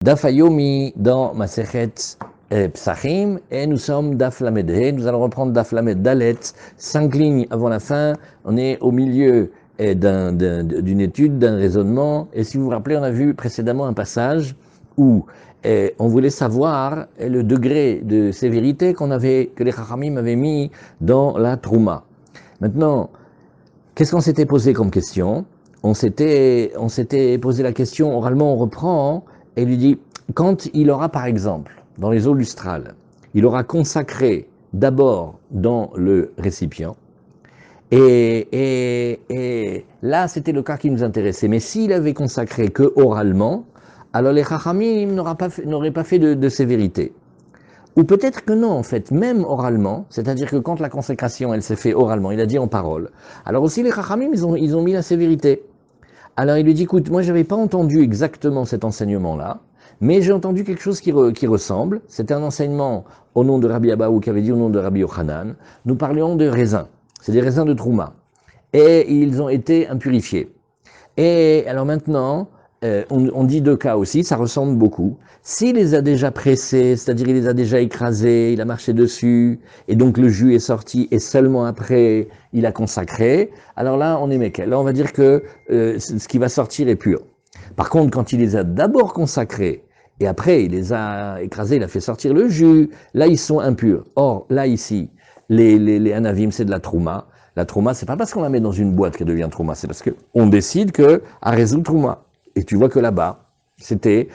Daf Hayomi dans Masechet Psachim, et nous sommes Daf Lamed He. Nous allons reprendre Daf Lamed Dalet, 5 lignes avant la fin. On est au milieu d'une étude, d'un raisonnement. Et si vous vous rappelez, on a vu précédemment un passage où on voulait savoir le degré de sévérité que les Chachamim avaient mis dans la Trouma. Maintenant, qu'est-ce qu'on s'était posé comme question? On s'était posé la question, oralement on reprend, et lui dit, quand il aura par exemple, dans les eaux lustrales, il aura consacré d'abord dans le récipient, et là c'était le cas qui nous intéressait, mais s'il avait consacré que oralement, alors les Chachamim n'auraient pas fait de sévérité. Ou peut-être que non, en fait, même oralement, c'est-à-dire que quand la consécration, elle s'est faite oralement, il a dit en parole. Alors aussi, les Chachamim, ils ont mis la sévérité. Alors il lui dit, écoute, moi, je n'avais pas entendu exactement cet enseignement-là, mais j'ai entendu quelque chose qui ressemble. C'était un enseignement au nom de Rabbi Abaou qui avait dit au nom de Rabbi Yochanan. Nous parlions de raisins. C'est des raisins de Trouma. Et ils ont été impurifiés. Et alors maintenant, on dit deux cas aussi, ça ressemble beaucoup. S'il les a déjà pressés, c'est-à-dire il les a déjà écrasés, il a marché dessus, et donc le jus est sorti, et seulement après il a consacré, alors là on est méquel. Là on va dire que ce qui va sortir est pur. Par contre, quand il les a d'abord consacrés, et après il les a écrasés, il a fait sortir le jus, là ils sont impurs. Or, là ici, les anavim, c'est de la trouma. La trouma, c'est pas parce qu'on la met dans une boîte qu'elle devient trouma, c'est parce qu'on décide qu'elle résout trouma. Et tu vois que là-bas, c'était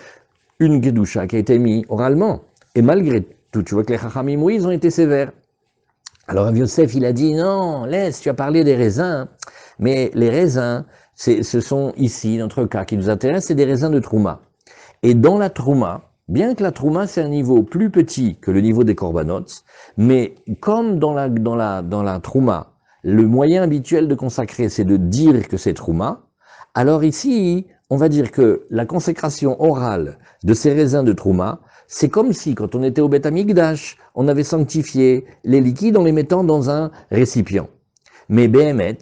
une Gedusha qui a été mise oralement. Et malgré tout, tu vois que les Chachamim, oui, ils ont été sévères. Alors Rav Yosef, il a dit, non, laisse, tu as parlé des raisins, mais les raisins, ce sont ici, notre cas qui nous intéresse, c'est des raisins de Trouma. Et dans la Trouma, bien que la Trouma, c'est un niveau plus petit que le niveau des Korbanot, mais comme dans la Trouma, le moyen habituel de consacrer, c'est de dire que c'est Trouma, alors ici, on va dire que la consécration orale de ces raisins de Trouma, c'est comme si, quand on était au Beth Amikdash, on avait sanctifié les liquides en les mettant dans un récipient. Mais Behemet,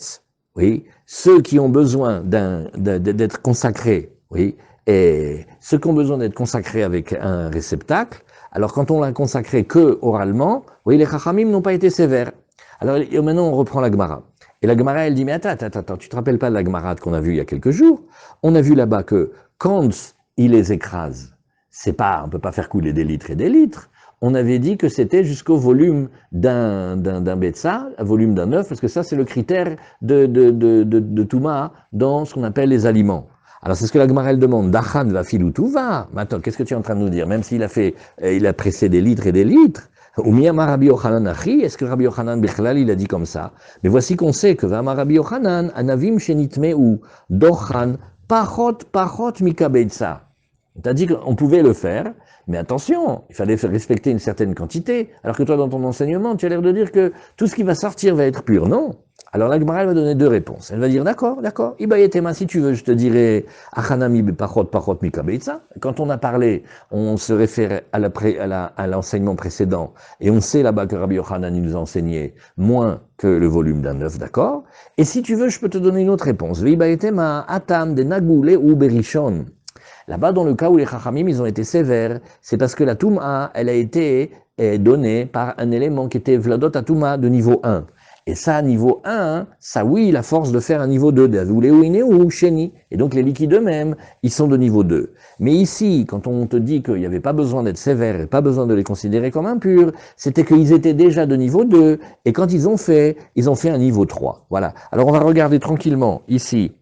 oui, ceux qui ont besoin d'être consacrés, oui, et ceux qui ont besoin d'être consacrés avec un réceptacle, alors quand on l'a consacré que oralement, oui, les Chachamim n'ont pas été sévères. Alors maintenant on reprend la Gemara. Et la Gemara, elle dit, mais attends, tu te rappelles pas de la Gemara qu'on a vue il y a quelques jours? On a vu là-bas que quand il les écrase, c'est pas, on peut pas faire couler des litres et des litres. On avait dit que c'était jusqu'au volume d'un betsa, un volume d'un œuf, parce que ça c'est le critère de Touma dans ce qu'on appelle les aliments. Alors c'est ce que la Gemara elle demande. Dachan va filou tout va. Maintenant, qu'est-ce que tu es en train de nous dire? Même s'il a pressé des litres et des litres. Ou miyama Rabbi Yochanan achi, est-ce que Rabbi Yochanan Bichlal il a dit comme ça? Mais voici qu'on sait que Vama Rabbi Yochanan anavim shenitme ou dochan pachot mikabeitsa. T'as dit qu'on pouvait le faire, mais attention, il fallait faire respecter une certaine quantité, alors que toi, dans ton enseignement, tu as l'air de dire que tout ce qui va sortir va être pur. Non. Alors la Gemara, elle va donner deux réponses. Elle va dire, d'accord, Ibayetema, si tu veux, je te dirais, achanami pachot mikabeitsa. Quand on a parlé, on se réfère à l'enseignement précédent, et on sait là-bas que Rabbi Yochanan nous a enseigné moins que le volume d'un œuf, d'accord? Et si tu veux, je peux te donner une autre réponse. Ibayetema atam de nagoule ou berishon. Là-bas, dans le cas où les Chachamim, ils ont été sévères, c'est parce que la Touma, elle a été donnée par un élément qui était Vladot Touma de niveau 1. Et ça, niveau 1, ça oui, la force de faire un niveau 2, ou Sheni. Et donc les liquides eux-mêmes, ils sont de niveau 2. Mais ici, quand on te dit qu'il n'y avait pas besoin d'être sévère et pas besoin de les considérer comme impurs, c'était qu'ils étaient déjà de niveau 2, et quand ils ont fait un niveau 3. Voilà. Alors on va regarder tranquillement ici.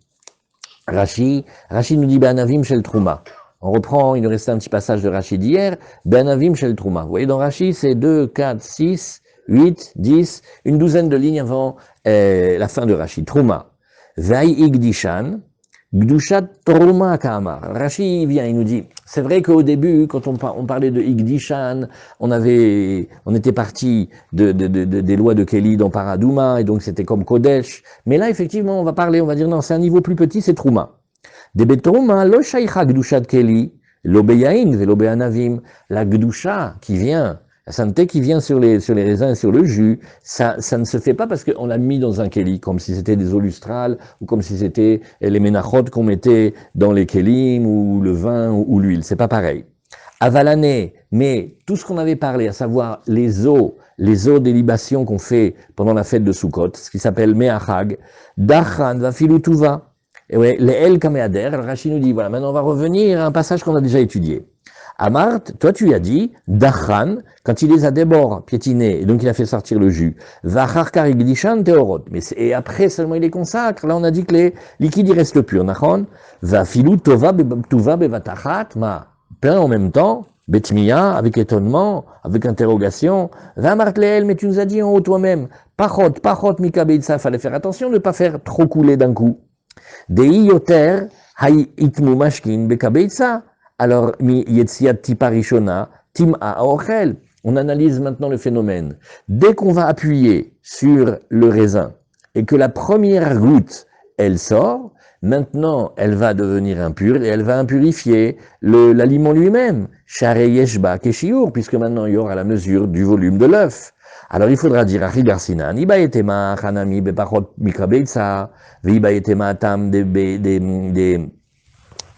Rashi nous dit Be'anavim shel Trouma. On reprend, il nous restait un petit passage de Rashi d'hier, Be'anavim shel Trouma. Vous voyez, dans Rashi, c'est 2, 4, 6, 8, 10, une douzaine de lignes avant la fin de Rashi. Trouma. Ve'ai igdishan, gdushat Trouma kamar. Rashi vient, il nous dit, c'est vrai qu'au début, quand on parlait de igdishan, on était parti des lois de Kéli dans Paradouma, et donc c'était comme Kodesh. Mais là, effectivement, on va dire non, c'est un niveau plus petit, c'est Trouma. De Betrouma, lo shaïcha gdushat Kéli, lo beyain ve lo be'anavim. La gdusha qui vient La sainteté qui vient sur les raisins et sur le jus, ça ne se fait pas parce qu'on l'a mis dans un kéli, comme si c'était des eaux lustrales, ou comme si c'était les ménachot qu'on mettait dans les kélim, ou le vin, ou l'huile. C'est pas pareil. Avalané, mais tout ce qu'on avait parlé, à savoir les eaux des libations qu'on fait pendant la fête de Sukkot, ce qui s'appelle Meachag, Dachan, Vafilutuva. Et ouais, les El Kameader, Rachid nous dit, voilà, maintenant on va revenir à un passage qu'on a déjà étudié. Amart, toi tu as dit, Dachan, quand il les a d'abord piétinés, et donc il a fait sortir le jus, Vacharkar Igdishan Teorot, mais et après seulement il les consacre, là on a dit que les liquides ils restent purs, Nachon, Vafilu Tova Bevatachat, ma, plein en même temps, Betmiya, avec étonnement, avec interrogation, Vamart Leel, mais tu nous as dit en haut toi-même, Pachot, Mika Beitsa, fallait faire attention de ne pas faire trop couler d'un coup. Dei yoter, hay itmu mashkin bekabeitsa. Alors, mi yetziat tiparishona, tim a ochel. On analyse maintenant le phénomène. Dès qu'on va appuyer sur le raisin et que la première goutte, elle sort, maintenant, elle va devenir impure et elle va impurifier l'aliment lui-même. Share yeshba keshiur, puisque maintenant il y aura la mesure du volume de l'œuf. Alors il faudra dire Achi Garsinan, Iba etema chanami bepachot mikabeitsa, viba etema tam de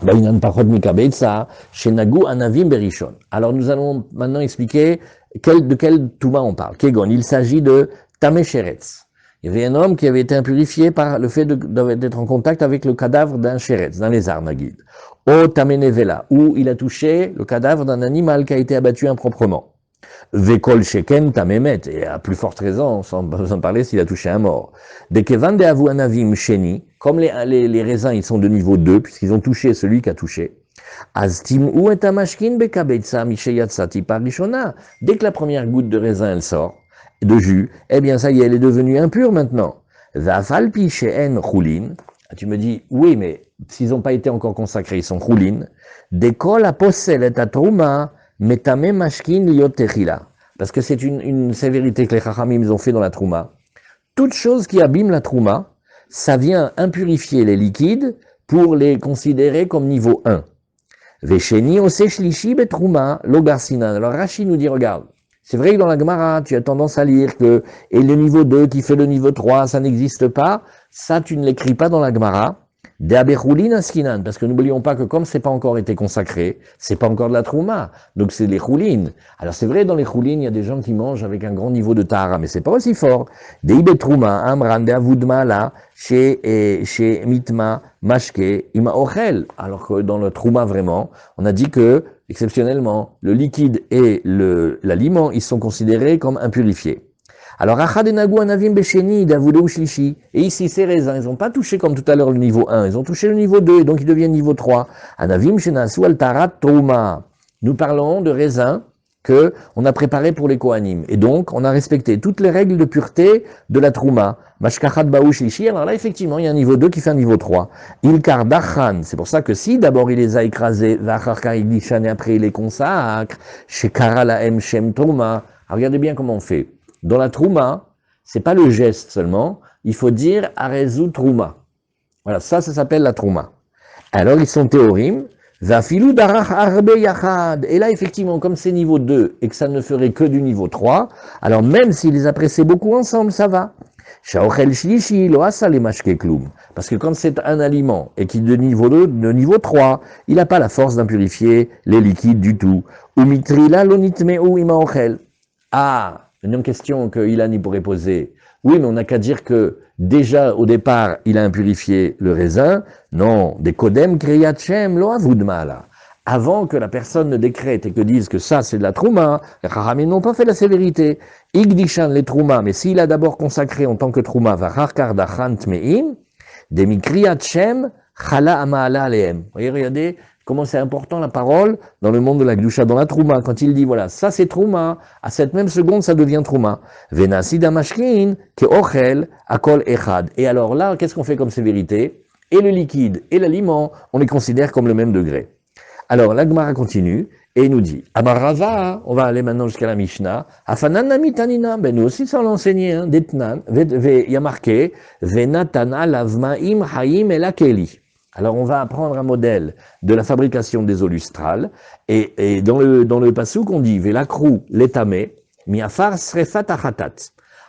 bainan pachot mikabeitsa, shenagu anavim berishon. Alors nous allons maintenant expliquer de quel touma on parle. Kegon, il s'agit de tamesheretz. Il y avait un homme qui avait été impurifié par le fait d'être en contact avec le cadavre d'un sheretz, d'un lézard nagid. O tamenevela, où il a touché le cadavre d'un animal qui a été abattu improprement. Vekol sheken tamemet, et à plus forte raison, sans besoin de parler s'il a touché un mort. Dès que vande avu anavim sheni, comme les raisins ils sont de niveau 2, puisqu'ils ont touché celui qui a touché. Aztim ou et amashkin bekabetsa misheyatsati parishona. Dès que la première goutte de raisin elle sort, de jus, eh bien ça y est, elle est devenue impure maintenant. Vafalpi sheen chulin. Tu me dis, oui, mais s'ils n'ont pas été encore consacrés, ils sont chulin. Dekol aposel et atruma. Metame mashkin liot techila. Parce que c'est une sévérité que les chachamim ont fait dans la trouma. Toute chose qui abîme la trouma, ça vient impurifier les liquides pour les considérer comme niveau 1. Vesheni ose shlishi betrouma logarsinan. Alors Rashi nous dit, regarde, c'est vrai que dans la Gemara, tu as tendance à lire que, et le niveau 2 qui fait le niveau 3, ça n'existe pas. Ça, tu ne l'écris pas dans la Gemara. Parce que n'oublions pas que comme c'est pas encore été consacré, c'est pas encore de la trouma, donc c'est les choulines. Alors c'est vrai, dans les choulines, il y a des gens qui mangent avec un grand niveau de tahara, mais c'est pas aussi fort. Deibe trouma, amran de avudma là, chez mitma, mashke, ima ochel. Alors que dans le trouma vraiment, on a dit que, exceptionnellement, le liquide et l'aliment, ils sont considérés comme impurifiés. Alors, Achadenagu anavim besheni davudeu shlishi. Et ici, ces raisins, ils n'ont pas touché comme tout à l'heure le niveau 1, ils ont touché le niveau 2, et donc ils deviennent niveau 3. Anavim shenasu al tarat trouma. Nous parlons de raisins que on a préparés pour les kohanim. Et donc, on a respecté toutes les règles de pureté de la trouma. Mashkachat baou shlishi. Alors là, effectivement, il y a un niveau 2 qui fait un niveau 3. Ilkar dachan. C'est pour ça que si d'abord il les a écrasés, vacharkar igdishan, et après il les consacre, shekara laem shem trouma. Regardez bien comment on fait. Dans la trouma, c'est pas le geste seulement, il faut dire arezu trouma. Voilà, ça s'appelle la trouma. Alors ils sont théorim, vafilu darach arbe yachad. Et là, effectivement, comme c'est niveau 2 et que ça ne ferait que du niveau 3, alors même s'ils les appréciaient beaucoup ensemble, ça va. Shaochel shlishi lo asa le mashke klum. Parce que quand c'est un aliment et qu'il est de niveau 2, de niveau 3, il n'a pas la force d'impurifier les liquides du tout. Umitrila lo nitmeu ima ochel. Ah, une question que Ilan pourrait poser. Oui, mais on n'a qu'à dire que déjà au départ, il a impurifié le raisin. Non, des kodem kriyat shem lo avudma là. Avant que la personne ne décrète et que dise que ça c'est de la trouma, les chachamim n'ont pas fait la sévérité. Igdishan les trouma, mais s'il a d'abord consacré en tant que trouma, vacharkar dachant meim, demi kriyat shem chala amaala aleem. Voyez, regardez. Comment c'est important la parole dans le monde de la Gdusha, dans la Trouma, quand il dit voilà, ça c'est Trouma, à cette même seconde ça devient Trouma. Venasi damashkin, ke ochel, akol echad. Et alors là, qu'est-ce qu'on fait comme sévérité? Et le liquide et l'aliment, on les considère comme le même degré. Alors la Gemara continue et nous dit Amarava, on va aller maintenant jusqu'à la Mishnah, Afanan namitanina, ben nous aussi ça l'enseigner, hein, Detnan, il y a marqué Venatana lavmaim haim elakeli. Alors on va apprendre un modèle de la fabrication des eaux lustrales, et dans le passouk on dit Velakrou l'étamé, miafar srefat achatat.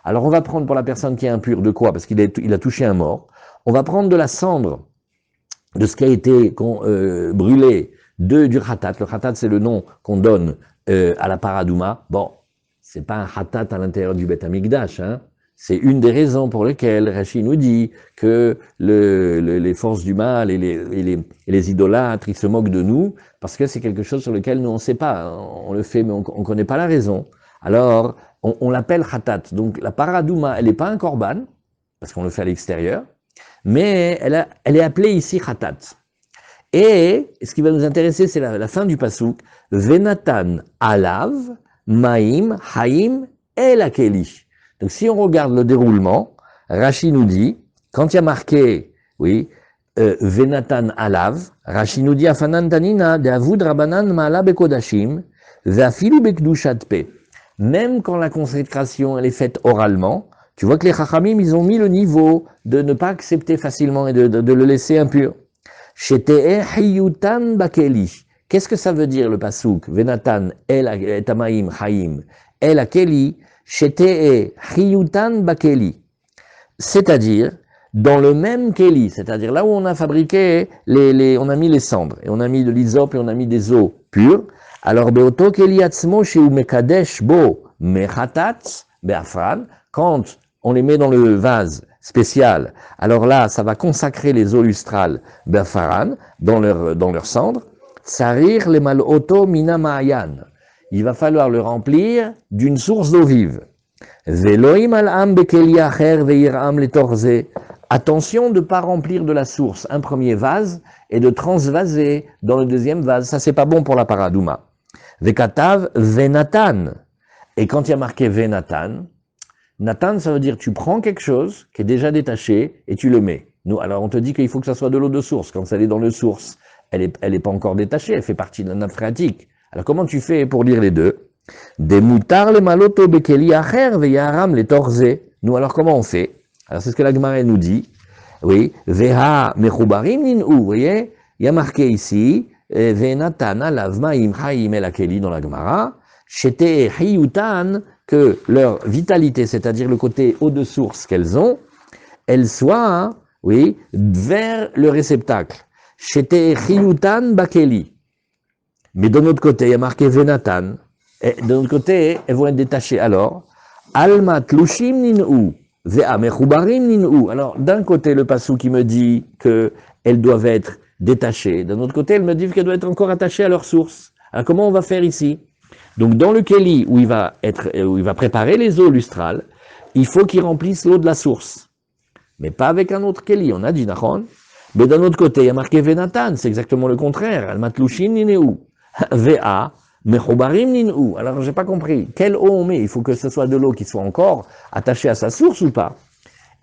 Alors on va prendre pour la personne qui est impure de quoi? Parce qu'il a touché un mort. On va prendre de la cendre de ce qui a été brûlé du khatat. Le khatat c'est le nom qu'on donne à la paradouma. Bon, c'est pas un khatat à l'intérieur du Beth Amikdash, hein. C'est une des raisons pour lesquelles Rashi nous dit que les forces du mal et les idolâtres, ils se moquent de nous, parce que c'est quelque chose sur lequel nous on ne sait pas. On le fait, mais on ne connaît pas la raison. Alors, on l'appelle khatat. Donc la paradouma, elle n'est pas un korban, parce qu'on le fait à l'extérieur, mais elle est appelée ici khatat. Et ce qui va nous intéresser, c'est la fin du pasouk. Venatan alav, maim, haim, el akeli. Donc si on regarde le déroulement, Rashi nous dit, quand il y a marqué, oui, Venatan alav, Rashi nous dit, Afanan tanina, de avud rabanan ma'ala bekodashim, ve'afilu bekdushat pe. Même quand la consécration elle est faite oralement, tu vois que les chachamim, ils ont mis le niveau de ne pas accepter facilement et de le laisser impur. Shete'e hiyutan bakeli. Qu'est-ce que ça veut dire le pasouk? Venatan el tamaim haim el akeli. Shete'e hiyutan bakeli. C'est-à-dire, dans le même keli, c'est-à-dire là où on a fabriqué, on a mis les cendres, et on a mis de l'hysope et on a mis des eaux pures. Alors, beoto keli atzmo sheu mekadesh bo mechatat be'afran, quand on les met dans le vase spécial, alors là, ça va consacrer les eaux lustrales be'afaran, dans leur cendre. Sarir le maloto mina ma'ayan. Il va falloir le remplir d'une source d'eau vive. Attention de ne pas remplir de la source un premier vase et de transvaser dans le deuxième vase. Ça, c'est pas bon pour la paradouma. Vekatav venatan. Et quand il y a marqué venatan, Nathan, ça veut dire tu prends quelque chose qui est déjà détaché et tu le mets. Nous, alors on te dit qu'il faut que ça soit de l'eau de source. Quand elle est dans le source, elle est pas encore détachée, elle fait partie de la nappe phréatique. Alors comment tu fais pour lire les deux? Des moutards les maloto bekeli acher veyaram les torzé. Nous alors comment on fait? Alors c'est ce que la Gemara nous dit. Oui, veha mechubarim ninu. Vous voyez, il y a marqué ici venatan alav maim haim el akeli dans la Gemara. Shete hiyutan, que leur vitalité, c'est-à-dire le côté eau de source qu'elles ont, elle soit, oui, vers le réceptacle. Shete hiyutan bakeli. Mais de notre côté, il y a marqué venatan. Et de notre côté, elles vont être détachées. Alors, almat lushim ninu, ve'a mechubarim ninu. Alors, d'un côté, le passou qui me dit qu'elles doivent être détachées. D'un autre côté, elle me dit qu'elles doivent être encore attachées à leur source. Alors, comment on va faire ici? Donc, dans le keli où il va préparer les eaux lustrales, il faut qu'il remplisse l'eau de la source. Mais pas avec un autre keli. On a dit, nachon. Mais d'un autre côté, il y a marqué venatan. C'est exactement le contraire. Almat lushim ninu. Ve'a mechubarim ninu. Alors, j'ai pas compris. Quelle eau on met? Il faut que ce soit de l'eau qui soit encore attachée à sa source ou pas?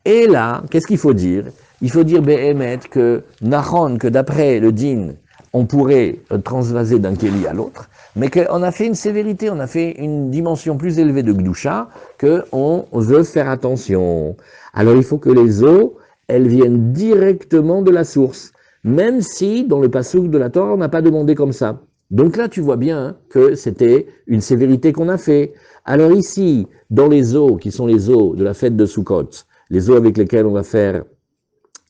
Et là, qu'est-ce qu'il faut dire? Il faut dire, be'emet, que nachon, que d'après le din, on pourrait transvaser d'un keli à l'autre, mais qu'on a fait une sévérité, on a fait une dimension plus élevée de Gdusha, qu'on veut faire attention. Alors il faut que les eaux, elles viennent directement de la source, même si dans le passouk de la Torah, on n'a pas demandé comme ça. Donc là, tu vois bien que c'était une sévérité qu'on a fait. Alors ici, dans les eaux, qui sont les eaux de la fête de Sukkot, les eaux avec lesquelles on va faire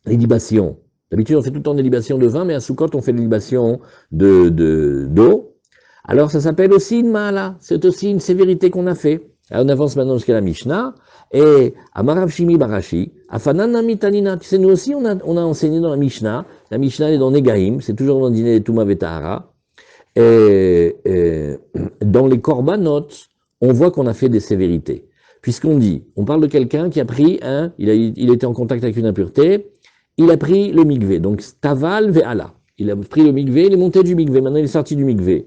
les libations. D'habitude, on fait tout le temps des libations de vin, mais à Sukkot, on fait des libations d'eau. Alors, ça s'appelle aussi une ma'ala. C'est aussi une sévérité qu'on a fait. Alors, on avance maintenant jusqu'à la Mishnah. Et à Marav Shimi Barashi, à Fanan Mitanina, tu sais, nous aussi, on a enseigné dans la Mishnah. La Mishnah est dans Negaim, c'est toujours dans le dîner de Touma Vetahara. Et dans les Korbanot, on voit qu'on a fait des sévérités. Puisqu'on dit, on parle de quelqu'un qui a pris il était en contact avec une impureté, il a pris le mikvé, donc Staval Ve'ala. Il a pris le mikvé, il est monté du mikvé, maintenant il est sorti du mikvé.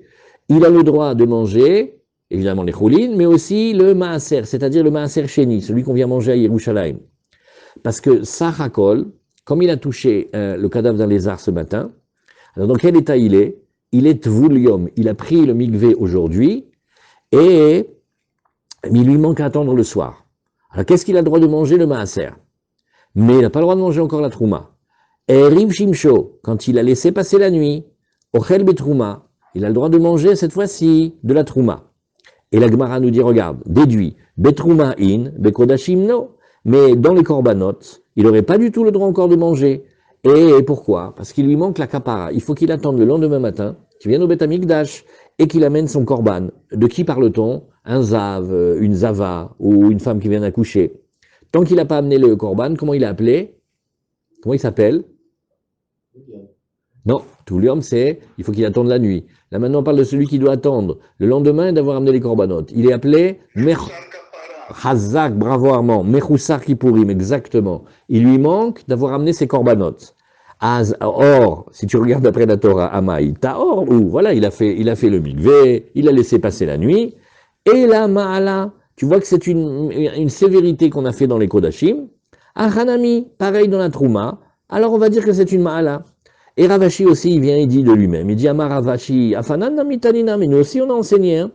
Il a le droit de manger, évidemment les choulines, mais aussi le maaser, c'est-à-dire le maaser chéni, celui qu'on vient manger à Yerushalayim. Parce que Sachakol, comme il a touché le cadavre d'un lézard ce matin, alors dans quel état il est? Il est tvoulium, il a pris le mikvé aujourd'hui, et il lui manque à attendre le soir. Alors qu'est-ce qu'il a le droit de manger? Le maaser. Mais il n'a pas le droit de manger encore la trouma. Eriv Shimsho, quand il a laissé passer la nuit, Ochel Betrouma, il a le droit de manger cette fois-ci de la Trouma. Et la Gemara nous dit, regarde, déduit, Betrouma in, Bekodashim no. Mais dans les corbanotes, il n'aurait pas du tout le droit encore de manger. Et pourquoi? Parce qu'il lui manque la kapara. Il faut qu'il attende le lendemain matin, qu'il vienne au Beth Amikdash et qu'il amène son korban. De qui parle-t-on? Un zav, une zava ou une femme qui vient d'accoucher. Tant qu'il n'a pas amené le korban, comment il est appelé? Comment il s'appelle? Non, tout l'homme c'est, il faut qu'il attende la nuit. Là maintenant on parle de celui qui doit attendre le lendemain d'avoir amené les corbanotes. Il est appelé Hazak, bravo Armand, Mechoussar Kippourim, exactement. Il lui manque d'avoir amené ses corbanotes. Or, si tu regardes après la Torah, Amaï, Taor, ou voilà, il a fait le mikvé, il a laissé passer la nuit, et la Ma'ala, tu vois que c'est une sévérité qu'on a fait dans les Kodashim. Hanami, pareil dans la Trouma, alors on va dire que c'est une Ma'ala. Et Ravashi aussi, il vient et dit de lui-même, il dit Amar Ravashi, Afanan Namitanina, mais nous aussi on a enseigné. Hein.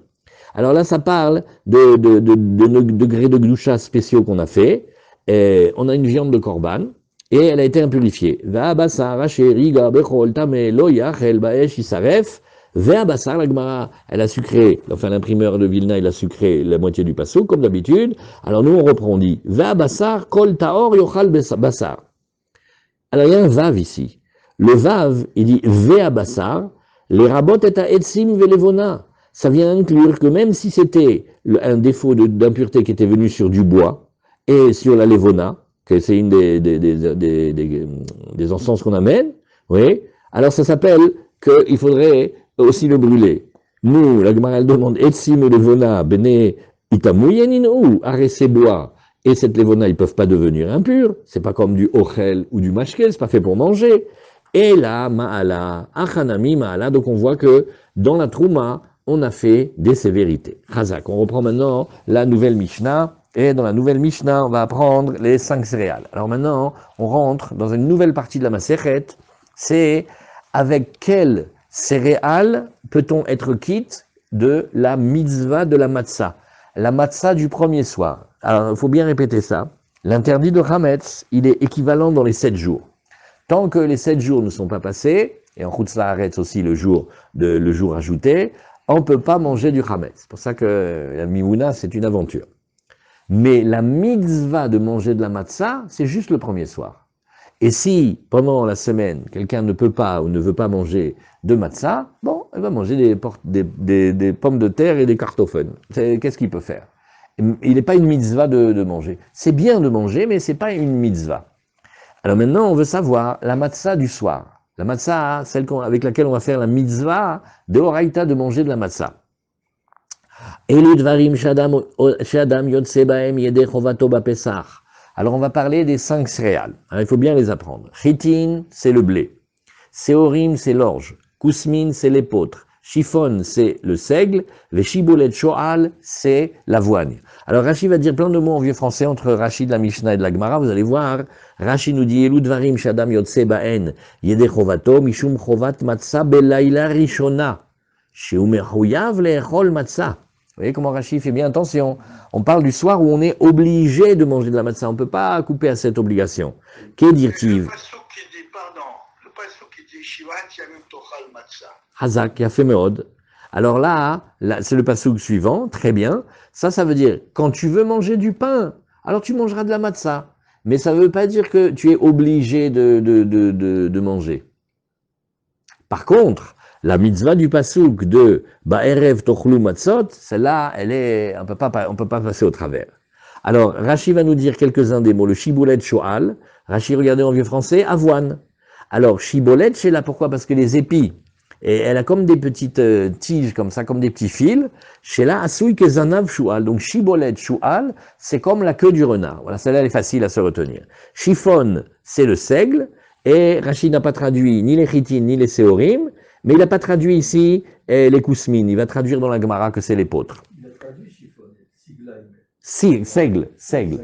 Alors là, ça parle de degrés de gdoucha spéciaux qu'on a fait. Et on a une viande de korban, et elle a été impurifiée. Ve'abasar, asher, riga, bechol, tameh, lo yachel, ba'esh, isaref. Ve'abasar, la Gemara, elle a sucré, enfin l'imprimeur de Vilna, il a sucré la moitié du passou, comme d'habitude. Alors nous, on reprend, on dit, Ve'abasar, kol taor, yochal, basar. Alors il y a un vav ici. Le vav, il dit, Ve'abasar, les rabot et à etsim ve'levona. Ça vient inclure que même si c'était un défaut d'impureté qui était venu sur du bois et sur la levona, que c'est une des encens qu'on amène, oui, alors ça s'appelle qu'il faudrait aussi le brûler. Nous, la Gemara elle demande etsim et levona bene itamouyenin ou arrêter bois et cette levona ils peuvent pas devenir impurs. C'est pas comme du ochel ou du mashke, c'est pas fait pour manger. Et là, ma'ala, achanami ma'ala, donc on voit que dans la trouma on a fait des sévérités. Chazak. On reprend maintenant la nouvelle Mishnah. Et dans la nouvelle Mishnah, on va apprendre les 5 céréales. Alors maintenant, on rentre dans une nouvelle partie de la Masechet. C'est avec quelle céréale peut-on être quitte de la mitzvah de la matzah? La matzah du premier soir. Alors, il faut bien répéter ça. L'interdit de Hametz, il est équivalent dans les 7 jours. Tant que les 7 jours ne sont pas passés, et en Chutz La'aretz aussi le jour ajouté, on ne peut pas manger du chametz. C'est pour ça que la mimouna, c'est une aventure. Mais la mitzvah de manger de la matzah, c'est juste le premier soir. Et si, pendant la semaine, quelqu'un ne peut pas ou ne veut pas manger de matzah, bon, il va manger des pommes de terre et des kartoffeln. Qu'est-ce qu'il peut faire? Il n'est pas une mitzvah de manger. C'est bien de manger, mais ce n'est pas une mitzvah. Alors maintenant, on veut savoir la matzah du soir. La matzah, celle avec laquelle on va faire la mitzvah de Horaïta de manger de la matzah. Alors on va parler des 5 céréales. Alors, il faut bien les apprendre. Chitin, c'est le blé. Seorim, c'est l'orge. Kousmin, c'est l'épeautre. Chiffon, c'est le seigle. Veshibolet shoal, c'est l'avoine. Alors Rashi va dire plein de mots en vieux français entre Rashi de la Mishnah et de la Gemara. Vous allez voir, Rashi nous dit Elu dvarim shadam yotse ba'en yede chovato mishum chovat matzah belayla rishona sheumechuyav le'echol matzah. Vous voyez comment Rashi fait bien attention. On parle du soir où on est obligé de manger de la matzah. On ne peut pas couper à cette obligation. Qu'est dire-t-il? Le pasuk qui dit Shivat yamim tochal matzah. Hazak, Yafé Meod. Alors là, c'est le passouk suivant, très bien. Ça veut dire, quand tu veux manger du pain, alors tu mangeras de la matzah. Mais ça ne veut pas dire que tu es obligé de manger. Par contre, la mitzvah du passouk de Ba'erev tochlu matzot, celle-là, on peut pas passer au travers. Alors, Rashi va nous dire quelques-uns des mots. Le shiboulet shoal. Rashi, regardez en vieux français, avoine. Alors, shiboulet, c'est là, pourquoi? Parce que les épis, et elle a comme des petites tiges comme ça, comme des petits fils. Chez là, asouï que zanav shual. Donc, shibolet shual, c'est comme la queue du renard. Voilà, celle-là, elle est facile à se retenir. Chiffon, c'est le seigle. Et Rachid n'a pas traduit ni les chitines, ni les séorim. Mais il n'a pas traduit ici les kousmines. Il va traduire dans la Gemara que c'est l'épeautre. Il a traduit chiffon, seigle.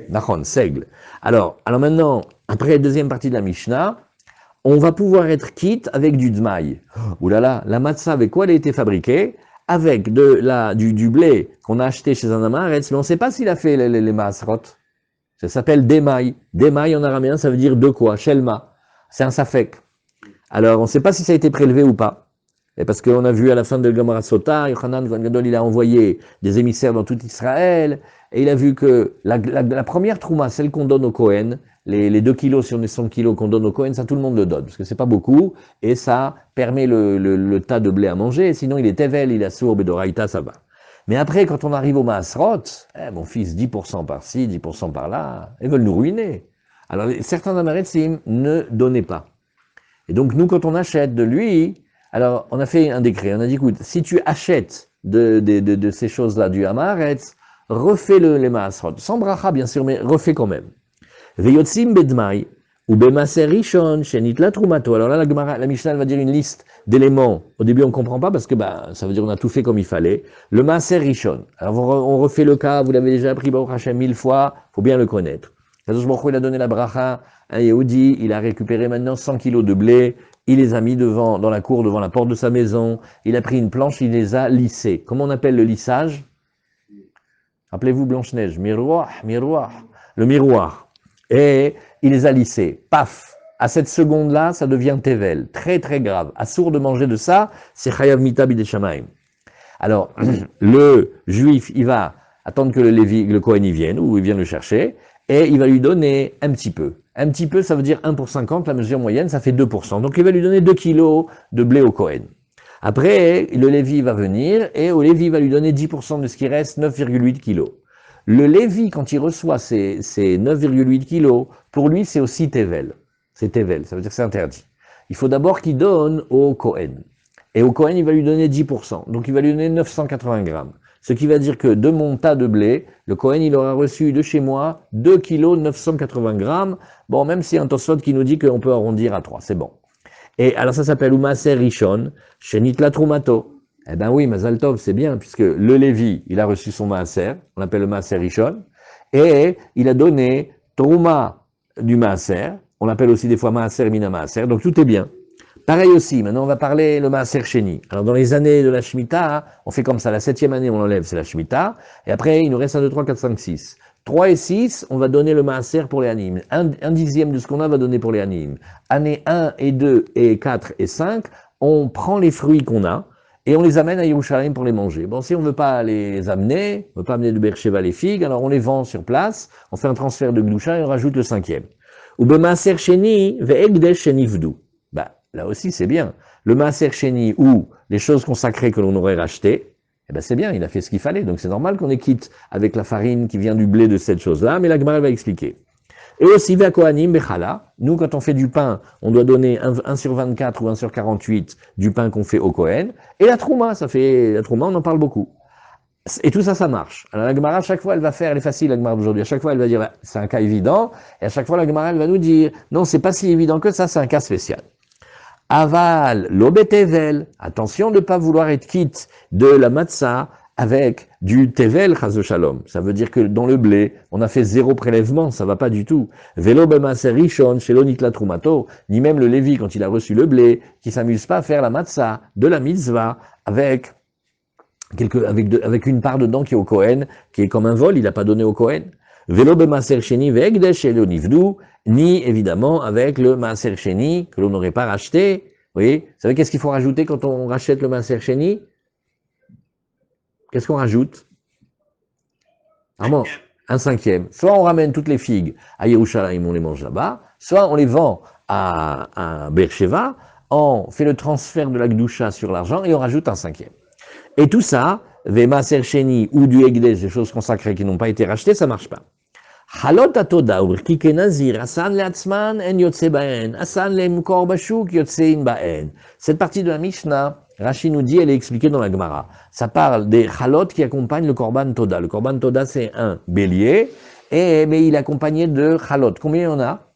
Nachon, seigle. Alors maintenant, après la deuxième partie de la Mishnah, on va pouvoir être quitte avec du dzmaï. Ouh là là, la matzah, avec quoi elle a été fabriquée? Avec du blé qu'on a acheté chez un amaretz, mais on ne sait pas s'il a fait les maasrot. Ça s'appelle demaï. Demaï en araméen, ça veut dire de quoi? Shelma. C'est un safek. Alors, on ne sait pas si ça a été prélevé ou pas. Et parce qu'on a vu à la fin de Gemara Sota, Yochanan Kohen Gadol, il a envoyé des émissaires dans tout Israël, et il a vu que la première trouma, celle qu'on donne au Kohen, les 2 kilos, si on est 100 kilos qu'on donne au Kohen, ça tout le monde le donne, parce que c'est pas beaucoup, et ça permet le tas de blé à manger, sinon il est tevel, il est sourd, bedoraïta, ça va. Mais après, quand on arrive au Maasrot, mon fils, 10% par-ci, 10% par-là, ils veulent nous ruiner. Alors, certains Amaretsim ne donnaient pas. Et donc, nous, quand on achète de lui, alors, on a fait un décret, on a dit, écoute, si tu achètes de ces choses-là, du Hamaretz, refais les Maasrot. Sans bracha, bien sûr, mais refais quand même. Veyotzim bedmai, ou bemaser rishon, shenit la trumato. Alors là, la Mishnah elle va dire une liste d'éléments. Au début, on ne comprend pas parce que ça veut dire qu'on a tout fait comme il fallait. Le maser rishon. Alors, on refait le cas, vous l'avez déjà appris, Baruch Hashem, 1000 fois, il faut bien le connaître. Kadosh Baruch Hu, il a donné la bracha à un Yehudi, il a récupéré maintenant 100 kilos de blé, il les a mis dans la cour, devant la porte de sa maison, il a pris une planche, il les a lissés. Comment on appelle le lissage? Rappelez-vous Blanche-Neige, miroir, le miroir. Et il les a lissés. Paf! À cette seconde-là, ça devient tevel. Très très grave. Assourd de manger de ça, c'est chayav mita bidei shamayim. Alors, le juif, il va attendre que le Kohen y vienne, ou il vient le chercher, et il va lui donner un petit peu. Un petit peu, ça veut dire 1 pour 50, la mesure moyenne, ça fait 2%. Donc il va lui donner 2 kilos de blé au Kohen. Après, le Lévi va venir, et au Lévi va lui donner 10% de ce qui reste, 9,8 kilos. Le Lévi, quand il reçoit ces 9,8 kilos, pour lui, c'est aussi tevel. C'est tevel, ça veut dire que c'est interdit. Il faut d'abord qu'il donne au Kohen. Et au Kohen, il va lui donner 10%. Donc il va lui donner 980 grammes. Ce qui va dire que de mon tas de blé, le Kohen, il aura reçu de chez moi 2 kilos 980 grammes. Bon, même s'il y a un Tosfot qui nous dit qu'on peut arrondir à 3, c'est bon. Et alors ça s'appelle Umaser Rishon, Shenit la Trumato. Eh ben oui, Mazal Tov, c'est bien, puisque le Lévi, il a reçu son Maaser, on l'appelle le Maaser Rishon, et il a donné Trouma du Maaser, on l'appelle aussi des fois Maaser Mina Maaser, donc tout est bien. Pareil aussi, maintenant on va parler le Maaser Sheni. Alors dans les années de la Shemitah, on fait comme ça, la 7e année on enlève, c'est la Shemitah, et après il nous reste 1, 2, 3, 4, 5, 6. 3 et 6, on va donner le Maaser pour les Anim. Un dixième de ce qu'on a va donner pour les Anim. Année 1 et 2 et 4 et 5, on prend les fruits qu'on a, et on les amène à Yerushalayim pour les manger. Bon, si on ne veut pas les amener, on ne veut pas amener de Beersheba les figues, alors on les vend sur place, on fait un transfert de Gdusha et on rajoute le 5e. Ou be Maaser Sheni ve'egdesh shenivdu. Bah, là aussi c'est bien. Le Maaser Sheni ou les choses consacrées que l'on aurait rachetées, eh ben c'est bien, il a fait ce qu'il fallait. Donc c'est normal qu'on ait quitte avec la farine qui vient du blé de cette chose-là, mais la Gemara va expliquer. Et aussi, Kohanim Bechala, nous quand on fait du pain, on doit donner 1 sur 24 ou 1 sur 48 du pain qu'on fait au Kohen. Et la Trouma, la Trouma, on en parle beaucoup. Et tout ça, ça marche. Alors la Gemara, à chaque fois, elle va faire, elle est facile la Gemara d'aujourd'hui, à chaque fois, elle va dire, c'est un cas évident, et à chaque fois, la Gemara, elle va nous dire, non, c'est pas si évident que ça, c'est un cas spécial. Aval, l'obetevel, attention de ne pas vouloir être quitte de la matzah avec du tevel, chas shalom. Ça veut dire que dans le blé, on a fait 0 prélèvement, ça va pas du tout. Velo bemaser rishon, shelonit la trumato, ni même le Lévi, quand il a reçu le blé, qui s'amuse pas à faire la matzah de la mitzvah avec une part dedans qui est au Kohen, qui est comme un vol, il n'a pas donné au Kohen. Velo bemaser sheni ve'egdesh shelonivdu, ni évidemment avec le maaser sheni que l'on n'aurait pas racheté. Vous voyez, vous savez qu'est-ce qu'il faut rajouter quand on rachète le maaser sheni? Qu'est-ce qu'on rajoute? Un 5e. Soit on ramène toutes les figues à Yerushalayim, on les mange là-bas, soit on les vend à Beersheba, on fait le transfert de la Gdusha sur l'argent et on rajoute un 5e. Et tout ça, des maaser sheni ou du Egdesh, des choses consacrées qui n'ont pas été rachetées, ça ne marche pas. Halot atoda urkike nazir, asan leatzman en yotse baen, asan lemkor bashuk yotsein baen. Cette partie de la Mishnah, Rashi nous dit, elle est expliquée dans la Gemara. Ça parle des halot qui accompagnent le korban toda. Le korban toda, c'est un bélier, mais il est accompagné de halot. Combien il y en a?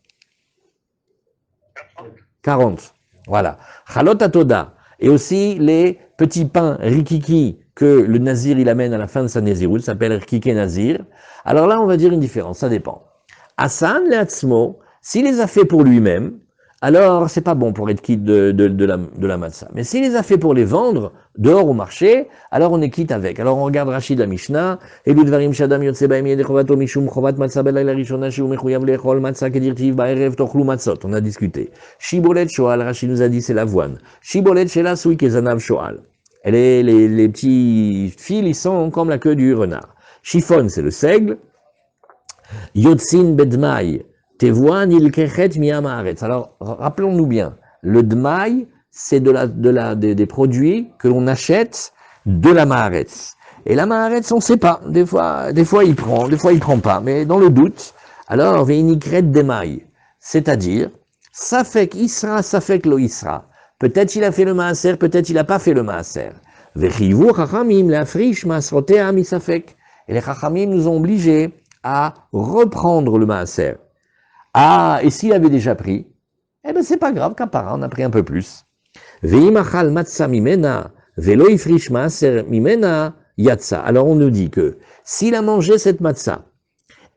40. Voilà. Halot atoda. Et aussi les petits pains rikiki que le nazir il amène à la fin de sa naziroute, ça s'appelle rikike nazir. Alors là, on va dire une différence, ça dépend. Asan leatzmo, s'il les a fait pour lui-même, alors c'est pas bon pour être quitte de la matzah. Mais s'il les a fait pour les vendre dehors au marché, alors on est quitte avec. Alors on regarde Rachid la Mishnah, Elu dvarim shadam yotze bahem yede chovato mishum chovat matzah belayla rishona shehu mechuyav lechol matzah kedirtiv ba'erev tochlu matzot. On a discuté. Shibolet shoal, Rachid nous a dit c'est l'avoine. Shibolet shela soui kezanav shoal. Les petits fils, ils sont comme la queue du renard. Chiffon, c'est le seigle. Yotzin bedmaï. Tevoan il kechet miyamaretz. Alors, rappelons-nous bien, le dmaï, c'est des produits que l'on achète de la maaretz. Et la maaretz, on ne sait pas. Des fois, il prend, des fois, il prend pas. Mais dans le doute, alors, veinikret demaï. C'est-à-dire, safek isra, safek lo isra. Peut-être il a fait le maaser, peut-être il n'a pas fait le maaser. Vechivu chachamim leafrish maasrotea misafek. Et les chachamim nous ont obligés à reprendre le maaser. Ah, et s'il avait déjà pris, eh ben c'est pas grave, qu'apparemment on a pris un peu plus. Veimachal matzah mimena, velo ifrish maaser mimena yatsa. Alors on nous dit que s'il a mangé cette matzah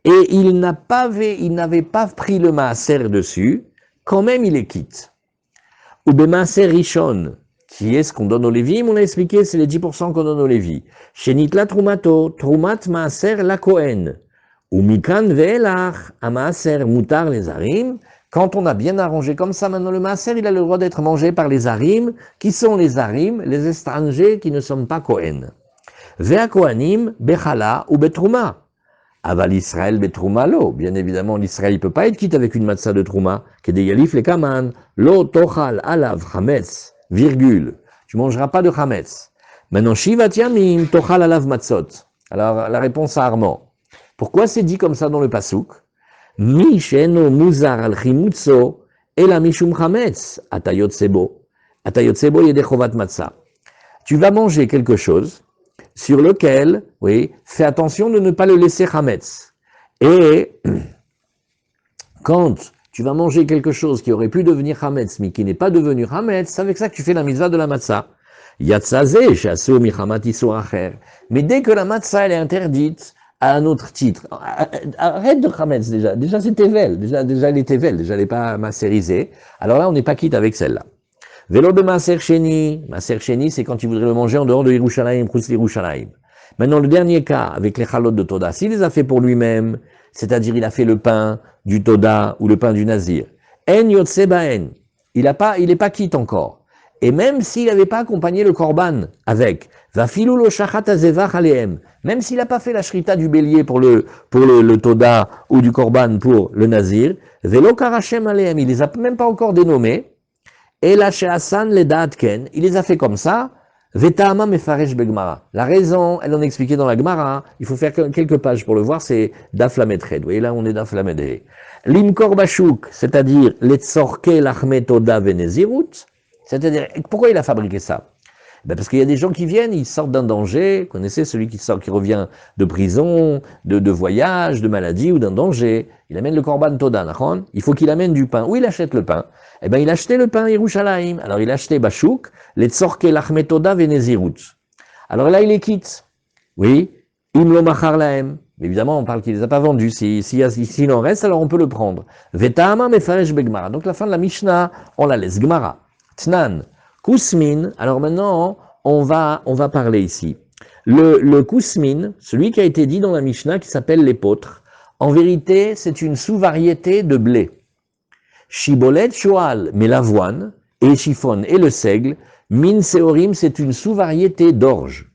et il n'avait pas pris le maaser dessus, quand même il est quitte. Ou bemaaser rishon, qui est ce qu'on donne aux Lévis, on a expliqué, c'est les 10% qu'on donne aux Lévis. Shenitla trumato, trumat maaser la kohen. Ou mikan ve'elach, a maaser mutar les harim. Quand on a bien arrangé comme ça, maintenant le maaser, il a le droit d'être mangé par les harim. Qui sont les harim? Les étrangers qui ne sont pas kohen. Ve'a kohanim, bechala ou betrouma. Aval Israël betrouma lo. Bien évidemment, l'Israël ne peut pas être quitte avec une matzah de trouma. Kedeyalif le kaman, lo tochal alav chametz, virgule. Tu mangeras pas de chametz. Maintenant, shivat yamim, tochal alav matzot. Alors, la réponse à Armand. Pourquoi c'est dit comme ça dans le pasouk? Mi sheno muzar al chimutzo ela mishum chametz atayot sebo. Atayot sebo yede chovat matzah. Tu vas manger quelque chose sur lequel, oui, fais attention de ne pas le laisser chametz. Et quand tu vas manger quelque chose qui aurait pu devenir chametz, mais qui n'est pas devenu chametz, c'est avec ça que tu fais la mitzvah de la matzah. Yatzazeh shasu michamat isur acher. Mais dès que la matzah elle est interdite, à un autre titre. Arrête de chametz déjà. Déjà c'est tevel. Déjà elle est tevel. Déjà elle n'est pas macérisée. Alors là, on n'est pas quitte avec celle-là. Vélo de maaser sheni. Maaser sheni, c'est quand tu voudrais le manger en dehors de Yerushalayim, chutz Yerushalayim. Maintenant, le dernier cas, avec les chalot de Toda, s'il les a fait pour lui-même, c'est-à-dire il a fait le pain du Toda ou le pain du Nazir, en yotse baen. Il est pas quitte encore. Et même s'il n'avait pas accompagné le korban avec, va filou lo shachat azevach aleem, même s'il n'a pas fait la shrita du bélier pour le toda ou du korban pour le nazir, velo karachem aleem, il les a même pas encore dénommés, et la shehasan le daatken, il les a fait comme ça, vetama mefaresh begmara. La raison, elle en expliquait dans la Gemara, il faut faire quelques pages pour le voir, c'est daf lamedred. Vous voyez là, on est daf lamedred. Limkor bashuk, c'est-à-dire letzorke lachme toda venezirut. C'est-à-dire, pourquoi il a fabriqué ça? Ben parce qu'il y a des gens qui viennent, ils sortent d'un danger, vous connaissez celui qui revient de prison, de voyage, de maladie ou d'un danger, il amène le korban toda, il faut qu'il amène du pain. Où il achète le pain? Eh bien il achetait le pain Yerushalayim, alors il achetait Bachouk, les tzorke lachme toda venezirut. Alors là il est quitte, oui, imlo machar lahem. Évidemment, on parle qu'il ne les a pas vendus. S'il en reste, alors on peut le prendre. Vetama mefaresh begmara. Donc la fin de la Mishnah, on la laisse Gemara. Tnan, Kousmin, alors maintenant, on va parler ici. Le Kousmin, celui qui a été dit dans la Mishnah, qui s'appelle l'épeautre, en vérité, c'est une sous-variété de blé. Shibolet shoal, mais l'avoine, et chiffon et le seigle, min seorim, c'est une sous-variété d'orge.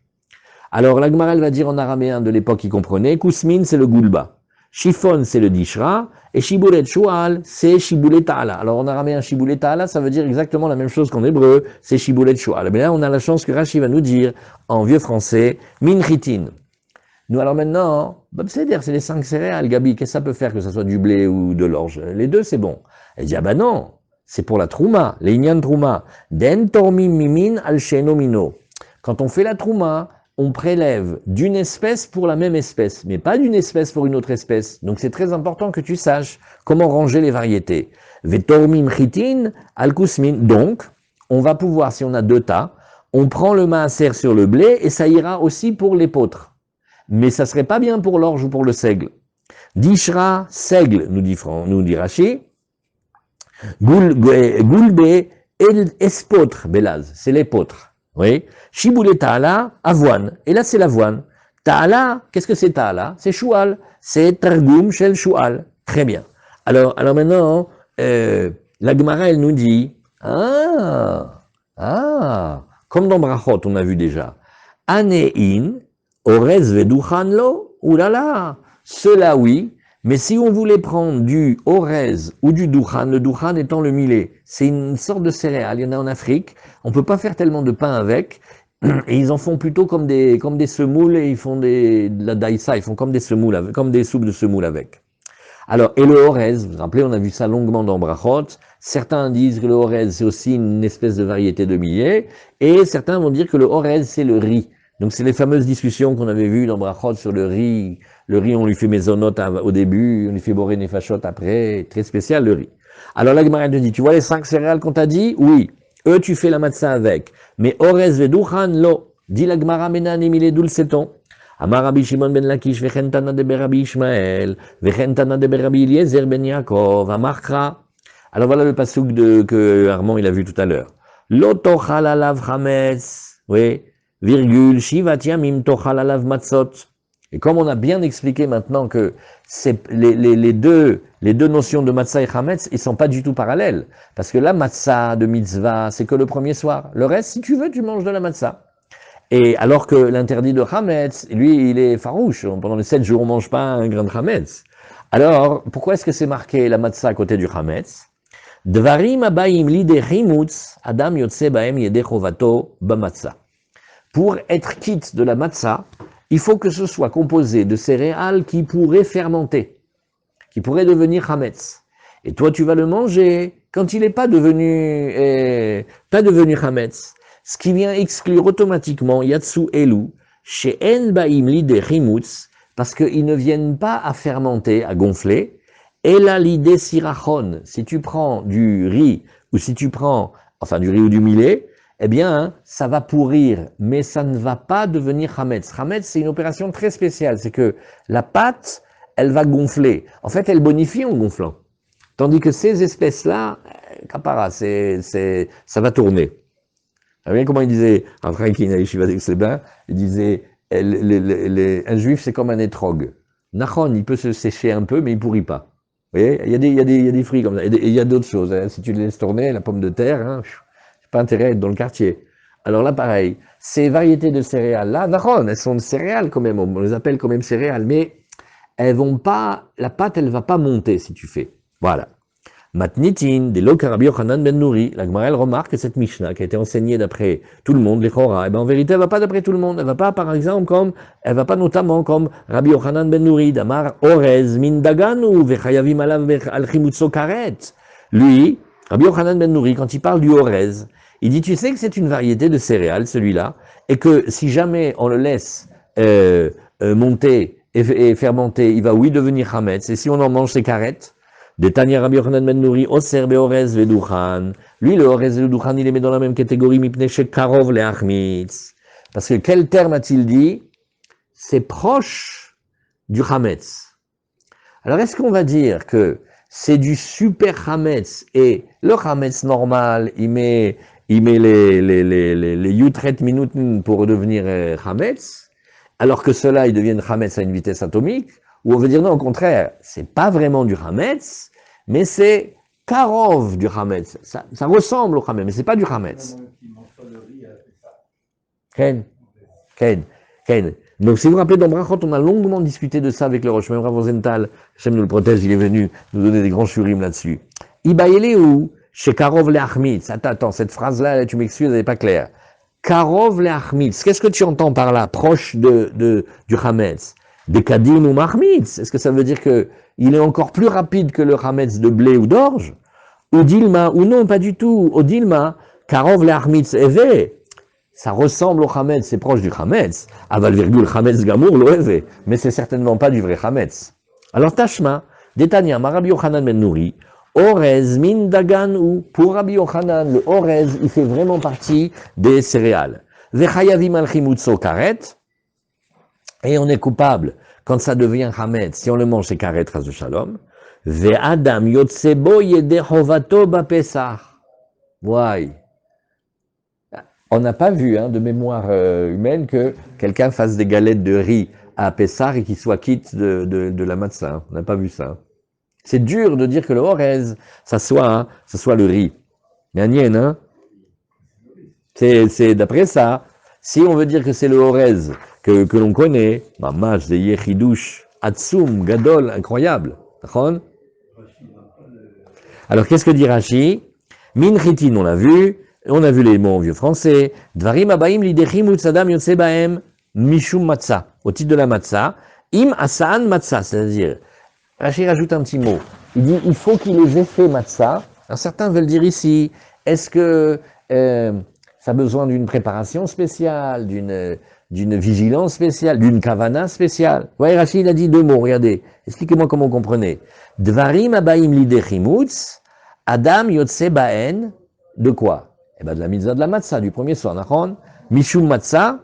Alors la Gemara, elle va dire en araméen de l'époque qui comprenait, Kousmin, c'est le goulba. Chiffon, c'est le dishra, et Shibulet Shual, c'est Shibulet Ta'ala. Alors en araméen, Shibulet Ta'ala, ça veut dire exactement la même chose qu'en hébreu, c'est Shibulet Shual. Mais là, on a la chance que Rashi va nous dire, en vieux français, Min Chitin. Nous, alors maintenant, c'est les 5 céréales, Gabi, qu'est-ce que ça peut faire que ça soit du blé ou de l'orge? Les deux, c'est bon. Elle dit, ah ben non, c'est pour la trouma, les inyan trouma. Den tormim mimin al shenomino. Quand on fait la trouma, on prélève d'une espèce pour la même espèce, mais pas d'une espèce pour une autre espèce. Donc c'est très important que tu saches comment ranger les variétés. Vetormim chitin al kusmin. Donc, on va pouvoir, si on a 2 tas, on prend le maaser sur le blé et ça ira aussi pour l'épeautre. Mais ça serait pas bien pour l'orge ou pour le seigle. Dishra, seigle, nous dit Rashi. Goulbe espotre, belaz, c'est l'épeautre. Oui. Shiboulé ta'ala, avoine. Et là, c'est l'avoine. Ta'ala, qu'est-ce que c'est ta'ala? C'est choual. C'est targoum shel choual. Très bien. Alors maintenant, la Gemara, elle nous dit, comme dans Brachot, on a vu déjà. Anein, orez veduchan lo, oulala, cela oui, mais si on voulait prendre du orez ou du duchan, le duchan étant le millet, c'est une sorte de céréale, il y en a en Afrique, on peut pas faire tellement de pain avec, et ils en font plutôt comme des semoules, et ils font de la daïsa, ils font comme des semoules, comme des soupes de semoule avec. Alors, et le orez, vous vous rappelez, on a vu ça longuement dans Brachot, certains disent que le orez c'est aussi une espèce de variété de millet, et certains vont dire que le orez c'est le riz. Donc c'est les fameuses discussions qu'on avait vues dans Brachot sur le riz. Le riz, on lui fait mésonote au début, on lui fait boré nefashot après, très spécial le riz. Alors la Gemara te dit, tu vois les 5 céréales qu'on t'a dit? Oui. Eux, tu fais la matzah avec. Mais orez veduchan lo, dit la Gemara menan emile dulceton. Amar Rabbi Shimon ben Lakish, vechen tana de Rabbi Ishmael, vechen tana de Rabbi Eliezer ben Yaakov, amar kra. Alors voilà le passouk que Armand il a vu tout à l'heure. Lo tochal alav chametz, oui, virgule, shivat yamim tochal alav matzot. Et comme on a bien expliqué maintenant que les deux notions de matzah et chametz, ils sont pas du tout parallèles. Parce que la matzah de mitzvah, c'est que le premier soir. Le reste, si tu veux, tu manges de la matzah. Et alors que l'interdit de chametz, lui, il est farouche. Pendant les 7 jours, on mange pas un grain de chametz. Alors, pourquoi est-ce que c'est marqué la matzah à côté du chametz? Dvarim abayim lide chimutz, adam yotse baem yede chovato bamatzah. Pour être quitte de la matzah, il faut que ce soit composé de céréales qui pourraient fermenter, qui pourraient devenir chametz. Et toi, tu vas le manger quand il n'est pas devenu chametz. Ce qui vient exclure automatiquement yatsu elu, chez en baim lide chimutz, parce qu'ils ne viennent pas à fermenter, à gonfler, et la lide sirachon, si tu prends du riz, ou si tu prends, enfin du riz ou du millet, eh bien, ça va pourrir, mais ça ne va pas devenir chametz. Chametz, c'est une opération très spéciale, c'est que la pâte, elle va gonfler. En fait, elle bonifie en gonflant. Tandis que ces espèces-là, capara, ça va tourner. Vous voyez comment il disait, un frère qui est à Yeshiva d'Aix-les-Bains, il disait, un juif c'est comme un étrog. Nachon, il peut se sécher un peu, mais il pourrit pas. Vous voyez, il y a des fruits comme ça. Et il y a d'autres choses. Hein. Si tu les laisses tourner, la pomme de terre, hein, c'est pas intérêt à être dans le quartier. Alors là, pareil, ces variétés de céréales-là, Nachon, elles sont de céréales quand même, on les appelle quand même céréales, mais elles vont pas, la pâte, elle va pas monter si tu fais. Voilà. Matnitin, de lo Rabbi Yochanan ben Nouri, la Gemara elle remarque que cette Mishnah qui a été enseignée d'après tout le monde, les Chora, eh ben en vérité elle va pas d'après tout le monde, elle va pas par exemple comme, elle va pas notamment comme Rabbi Yochanan ben Nouri, d'Amar Orez min daganu vechayavim alav al chimutzo karet. Lui, Rabbi Yochanan ben Nouri, quand il parle du Orez, il dit tu sais que c'est une variété de céréales celui-là, et que si jamais on le laisse monter et fermenter, il va oui devenir chametz, et si on en mange c'est karet. De Tanya Rabbi Yochanan ben Nouri, Oser beorez veduchan. Lui, le orez et le duchan, il les met dans la même catégorie, mipne karov leachmitz. Parce que quel terme a-t-il dit? C'est proche du chametz. Alors, est-ce qu'on va dire que c'est du super chametz et le chametz normal, il met les yutret minuten pour devenir chametz, alors que ceux-là, ils deviennent chametz à une vitesse atomique? Ou on veut dire non, au contraire, c'est pas vraiment du chametz, mais c'est karov du chametz. Ça ressemble au chametz, mais c'est pas du chametz. Ken, Ken, Ken. Donc si vous vous rappelez, dans Brachot, on a longuement discuté de ça avec le Rosh Rav Rosenthal. Hachem nous le protège, il est venu nous donner des grands shurim là-dessus. Ibaïele ou chez karov leachmitz. Attends, cette phrase-là, tu m'excuses, elle n'est pas claire. Karov leachmitz. Qu'est-ce que tu entends par là, proche du chametz? Des kadim ou mahmitz, est-ce que ça veut dire que il est encore plus rapide que le chametz de blé ou d'orge? Ou dilma, ou non, pas du tout. Au dilma, karov le achmitz eve, ça ressemble au chametz, c'est proche du chametz. Aval virgule chametz gamour lo eve, mais c'est certainement pas du vrai chametz. Alors tashma, Détania, Rabbi Yochanan ben Nouri, orez min dagan ou pour Rabbi Yochanan, le orez, il fait vraiment partie des céréales. Vechayavim al chimutzo karet. Et on est coupable quand ça devient chametz, si on le mange, c'est karet ras de shalom. Ve'adam yotsebo yede chovato bapesach. Ouais. On n'a pas vu de mémoire humaine que quelqu'un fasse des galettes de riz à Pessah et qu'il soit quitte de la matzah. On n'a pas vu ça. C'est dur de dire que le orez, ça soit le riz. Mianien, hein? C'est d'après ça. Si on veut dire que c'est le orez que l'on connaît, mamash, de yechidouche, atsum, gadol, incroyable. Alors qu'est-ce que dit Rashi? Min chitin, on l'a vu. On a vu les mots en vieux français. Dvarim abaim lidechim utzadam yotse baem mishum matzah. Au titre de la matzah. Im asaan matzah. C'est-à-dire, Rashi rajoute un petit mot. Il dit, il faut qu'il ait fait matzah. Alors certains veulent dire ici, est-ce que ça a besoin d'une préparation spéciale, d'une vigilance spéciale, d'une kavana spéciale? Vous voyez, Rashi, il a dit deux mots, regardez. Expliquez-moi comment vous comprenez. Dvarim abaim lidechim utz, adam yotse baen, de quoi? Eh bien, de la mitzvah de la matzah, du premier soir, nachon, mishum matzah,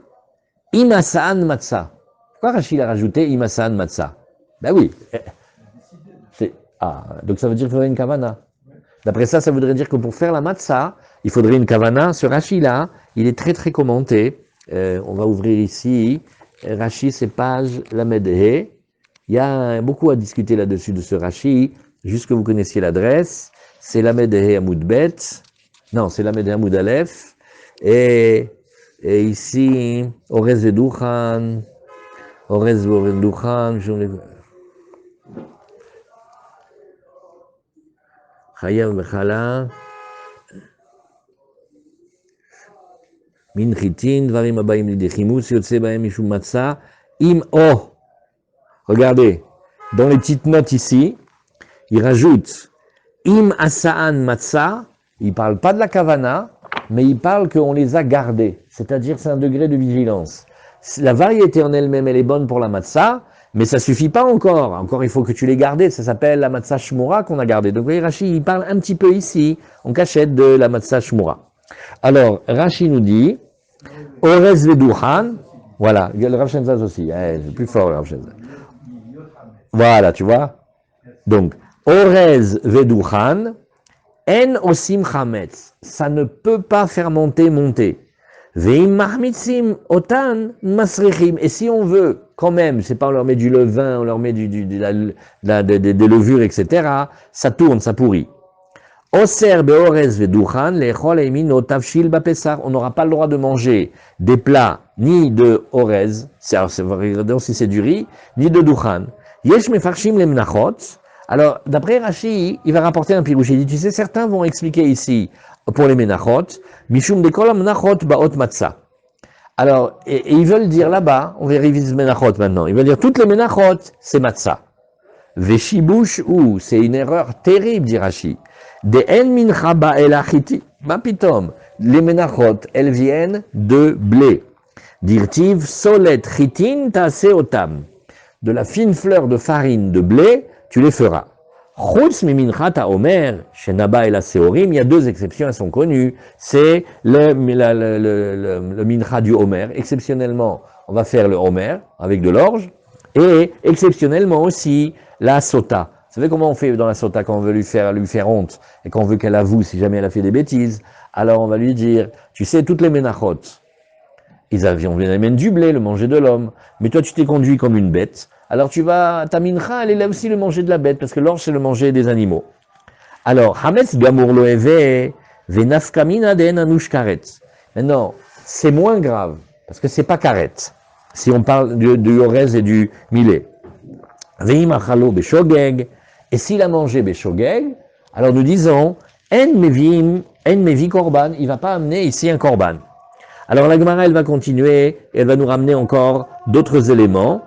imasaan matzah. Pourquoi Rachid a rajouté imasaan matzah? Ben oui. Donc ça veut dire qu'il faudrait une kavana. D'après ça, ça voudrait dire que pour faire la matzah, il faudrait une kavana. Ce Rachid là, il est très très commenté. On va ouvrir ici. Rachid, c'est page Lamed He. Il y a beaucoup à discuter là-dessus de ce Rachid. Juste que vous connaissiez l'adresse. C'est Lamed He Amoud Bet. Non, c'est la Médéa Moudalef. Et ici, Orez Vedouchan, Chayav Bechala, Min Chitin, Dvarim Abaim Lidechimus, Yotse Baem Mishum Matzah, Im O. Regardez, dans les petites notes ici, il rajoute Im Asaan Matzah. Il ne parle pas de la kavana, mais il parle qu'on les a gardés. C'est-à-dire c'est un degré de vigilance. La variété en elle-même, elle est bonne pour la matzah, mais ça ne suffit pas encore. Encore, il faut que tu les gardes. Ça s'appelle la matzah shmura qu'on a gardée. Donc, vous voyez, Rashi, il parle un petit peu ici, en cachette, de la matzah shmura. Alors, Rashi nous dit, Orez Vedouchan, voilà, le Rav Shenzaz aussi, c'est plus fort le Rav Shenzaz. Voilà, tu vois. Donc, Orez Vedouchan, En osim chametz, ça ne peut pas faire monter. Veim mahmitzim otan masrichim. Et si on veut, quand même, c'est pas on leur met du levain, on leur met des levures, etc. Ça tourne, ça pourrit. Oser beorez veduchan lechol eimin otavshil bapesar. On n'aura pas le droit de manger des plats ni de orez, regardons si c'est du riz, ni de duchan. Yesh mefarshim lemnachot. Alors, d'après Rashi, il va rapporter un pirouche. Il dit, tu sais, certains vont expliquer ici, pour les menachot, mishum dekol menachot baot matzah. Alors, et ils veulent dire là-bas, on vérifie menachot maintenant, ils veulent dire toutes les menachot, c'est matzah. Veshibush ou, c'est une erreur terrible, dit Rashi. De en mincha ba'elachiti, mapitom. Les menachot, elles viennent de blé. Dirtiv solet chitin ta'ase otam. De la fine fleur de farine de blé, tu les feras. Chutz mimincha omer, chez Naba et la Seorim, il y a deux exceptions, elles sont connues. C'est le mincha du Homer. Exceptionnellement, on va faire le Homer avec de l'orge. Et exceptionnellement aussi, la sota. Vous savez comment on fait dans la sota quand on veut lui faire honte et qu'on veut qu'elle avoue si jamais elle a fait des bêtises? Alors on va lui dire, tu sais, toutes les menachot, ils amènent du blé, le manger de l'homme. Mais toi, tu t'es conduit comme une bête. Alors ta mincha, elle est là aussi le manger de la bête, parce que l'orge, c'est le manger des animaux. Alors, hametz gamur loeve, venafkamina den anush karet. Maintenant, c'est moins grave, parce que c'est pas karet. Si on parle du orez et du millet. Veim achalo beshogeg, et s'il a mangé beshogeg, alors nous disons, en mevi korban, il va pas amener ici un korban. Alors la Gemara, elle va continuer, et elle va nous ramener encore d'autres éléments.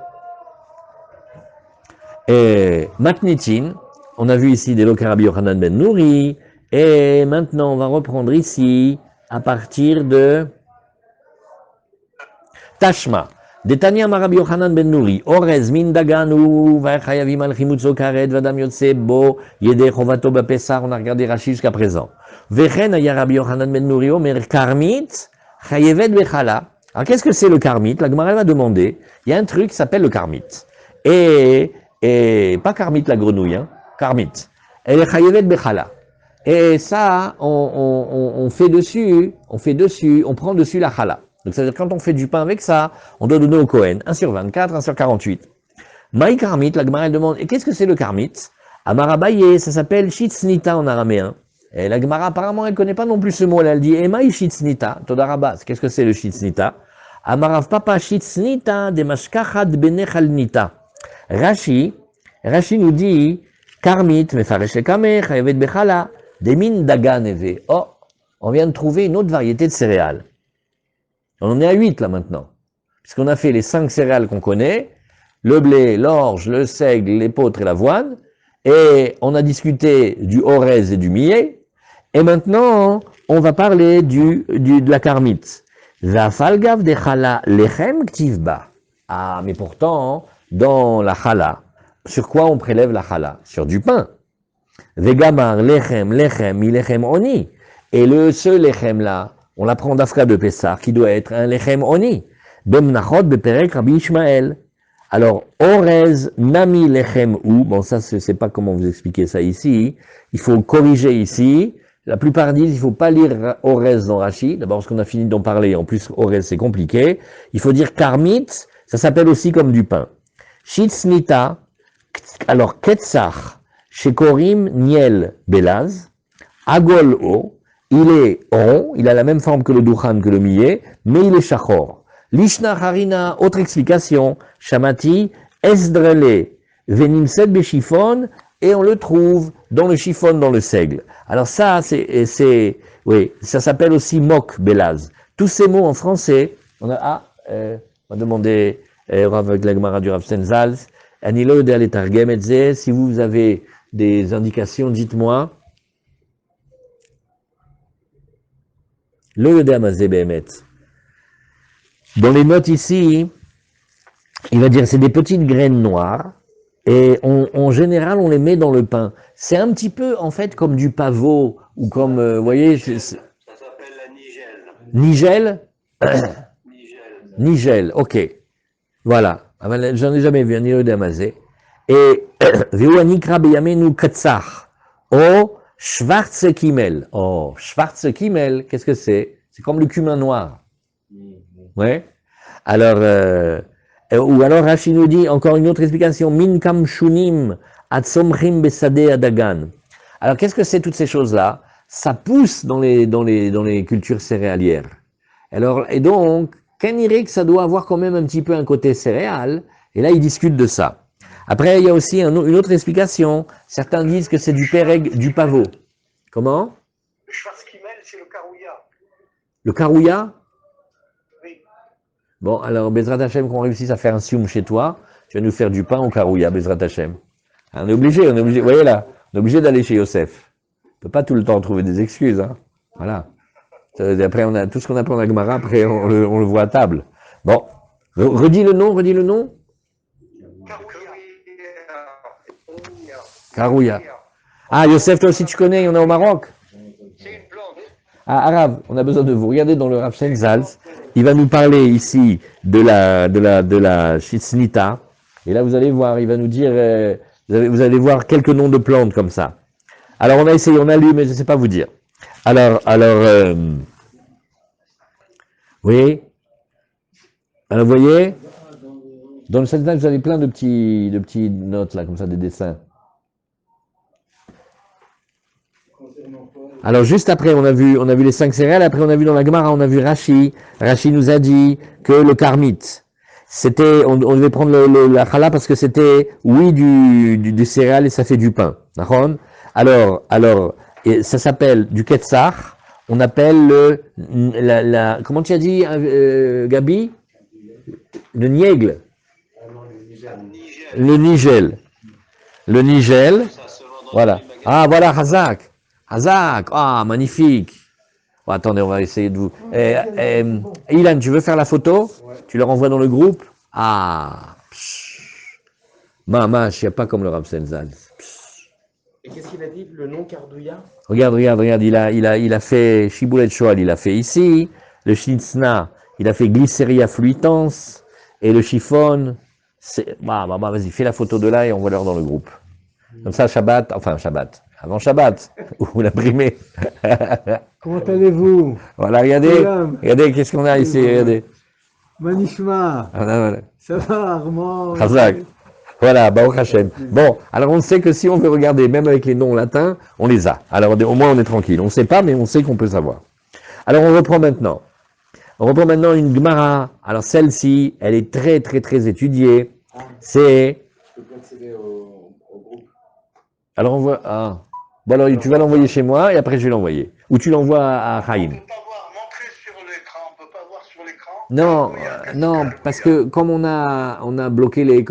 Et Matnitin, on a vu ici des Rabbi Yochanan ben Nouri, et maintenant on va reprendre ici à partir de Tashma. Detania Rabbi Yochanan ben Nouri, Orez min daganu, va'chayavim al chimutzo karet, vadam yotse bo, yede chovato bapesar, on a regardé Rashi jusqu'à présent. Vechen aya Rabbi Yochanan ben Nouri, omer karmit, chayevet bechala. Alors qu'est-ce que c'est le karmit? La Gemara va demander, il y a un truc qui s'appelle le karmit. Et pas Karmit la grenouille, hein. karmit. Elle est chayevet bechala. Et ça, on fait dessus, on prend dessus la chala. Donc, c'est-à-dire quand on fait du pain avec ça, on doit donner au Kohen 1 sur 24, 1 sur 48. Maï karmit, la Gemara elle demande, et qu'est-ce que c'est le karmit? Amarabaye, ça s'appelle shitznita en araméen. Et la Gemara, apparemment, elle ne connaît pas non plus ce mot, elle dit, Emaï shitznita, todarabas, qu'est-ce que c'est le shitznita? Amarav papa shitznita de mashkachat benechalnita. Rashi nous dit, karmit, mefaresh kame, chayavet bechala, demin dagan eve. Oh, on vient de trouver une autre variété de céréales. On en est à 8 là maintenant. Puisqu'on a fait les 5 céréales qu'on connaît, le blé, l'orge, le seigle, l'épeautre et l'avoine, et on a discuté du orez et du millet, et maintenant on va parler de la karmite. Zafalgav de chala lechem ktivba. Ah, mais pourtant, dans la chala, sur quoi on prélève la chala? Sur du pain. Vegamar lechem ilechem oni. Et ce lechem là, on l'apprend d'Afka de Pessah, qui doit être un lechem oni. Bemnachot beperek Rabbi Ishmael. Alors, orez nami lechem ou, bon ça je ne sais pas comment vous expliquer ça ici, il faut corriger ici, la plupart disent il ne faut pas lire orez dans Rashi, d'abord parce qu'on a fini d'en parler, en plus orez c'est compliqué, il faut dire karmit, ça s'appelle aussi comme du pain. Shitznita, alors ketzach, shekorim niel belaz, agol o, il est rond, il a la même forme que le duchan, que le millet, mais il est shachor. Lishna harina, autre explication, shamati, esdrele, venimset beshifon, et on le trouve dans le chiffon, dans le seigle. Alors ça, oui, ça s'appelle aussi mok belaz. Tous ces mots en français, on va demander avec la Gemara du Rav Stenzhals, Anilo de Aletargem et si vous avez des indications, dites-moi. Le Yodé Amazé Behemet. Dans les notes ici, il va dire c'est des petites graines noires et en général on les met dans le pain. C'est un petit peu en fait comme du pavot ou comme, vous voyez... Ça s'appelle la nigelle. Nigel? Nigel, ok. Voilà. J'en ai jamais vu un Nilo d'Amazé. Et Veuanikra Beyamenu Katsach. Oh, Schwarze Kimmel. Oh, Schwarze Kimmel, qu'est-ce que c'est? C'est comme le cumin noir. Ouais. Alors, ou alors Rashi nous dit encore une autre explication. Min kam shunim atzomchim besade adagan. Alors, qu'est-ce que c'est toutes ces choses-là? Ça pousse dans les cultures céréalières. Alors, et donc, Ken dirait que ça doit avoir quand même un petit peu un côté céréal. Et là, ils discutent de ça. Après, il y a aussi une autre explication. Certains disent que c'est du péreg, du pavot. Comment? Le Schwarzkimmel, c'est le carouilla. Le carouilla? Oui. Bon, alors, Bezrat Hashem, qu'on réussisse à faire un sioum chez toi, tu vas nous faire du pain au carouilla, Bezrat Hashem. On est obligé, vous voyez là, on est obligé d'aller chez Yosef. On ne peut pas tout le temps trouver des excuses, hein. Voilà. Après, on a tout ce qu'on apprend à Gemara, après, on le voit à table. Bon. Redis le nom. Carouilla. Ah, Yosef, toi aussi tu connais, il y en a au Maroc. C'est une plante. Ah, arabe, on a besoin de vous. Regardez dans le Rav Stenzhals, il va nous parler ici de la shitznita. Et là, vous allez voir, il va nous dire, vous allez voir quelques noms de plantes comme ça. Alors, on a essayé, on a lu, mais je ne sais pas vous dire. Alors, oui. Alors, vous voyez, dans le Stenzhals, vous avez plein de petits notes là, comme ça, des dessins. Alors juste après, on a vu les 5 céréales, après on a vu dans la Gemara, on a vu Rashi. Rashi nous a dit que le karmit, c'était, on devait prendre la chala parce que c'était, oui, du céréal et ça fait du pain. D'accord? Alors, ça s'appelle du ketzach, on appelle comment tu as dit, Gabi? Le niègle. Le nigel. Le nigel. Voilà. Ah, voilà, Hazak. Hazak, ah, magnifique. Bon, attendez, on va essayer de vous... Ilan, tu veux faire la photo? Tu leur envoies dans le groupe? Ah, Mamash, il n'y a pas comme le Rav Stenzhals. Et qu'est-ce qu'il a dit, le nom Cardouilla? Regarde, il a fait Shiboulet Shoal, il a fait ici, le Shnitzna, il a fait Glyceria fluitans, et le chiffon, vas-y, fais la photo de là et envoie-leur dans le groupe. Comme ça, Shabbat, enfin Shabbat, avant Shabbat, vous l'imprimez. Comment allez-vous? Voilà, regardez, Shalom. regardez, qu'est-ce qu'on a ici, regardez. Manishma. Voilà, voilà. Ça va, Armand? Chazak. Voilà, Baruch Hashem. Bon, alors on sait que si on veut regarder, même avec les noms latins, on les a. Alors au moins on est tranquille. On ne sait pas, mais on sait qu'on peut savoir. Alors on reprend maintenant. On reprend maintenant une Gemara. Alors celle-ci, elle est très très très étudiée. C'est... Je peux accéder au groupe. Alors on voit... Ah. Bon alors tu vas l'envoyer chez moi et après je vais l'envoyer. Ou tu l'envoies à On Chaim. ne peut pas voir, montrer sur l'écran, on ne peut pas voir sur l'écran. Non, Il y a un non, cascade, parce il y a- que comme on a bloqué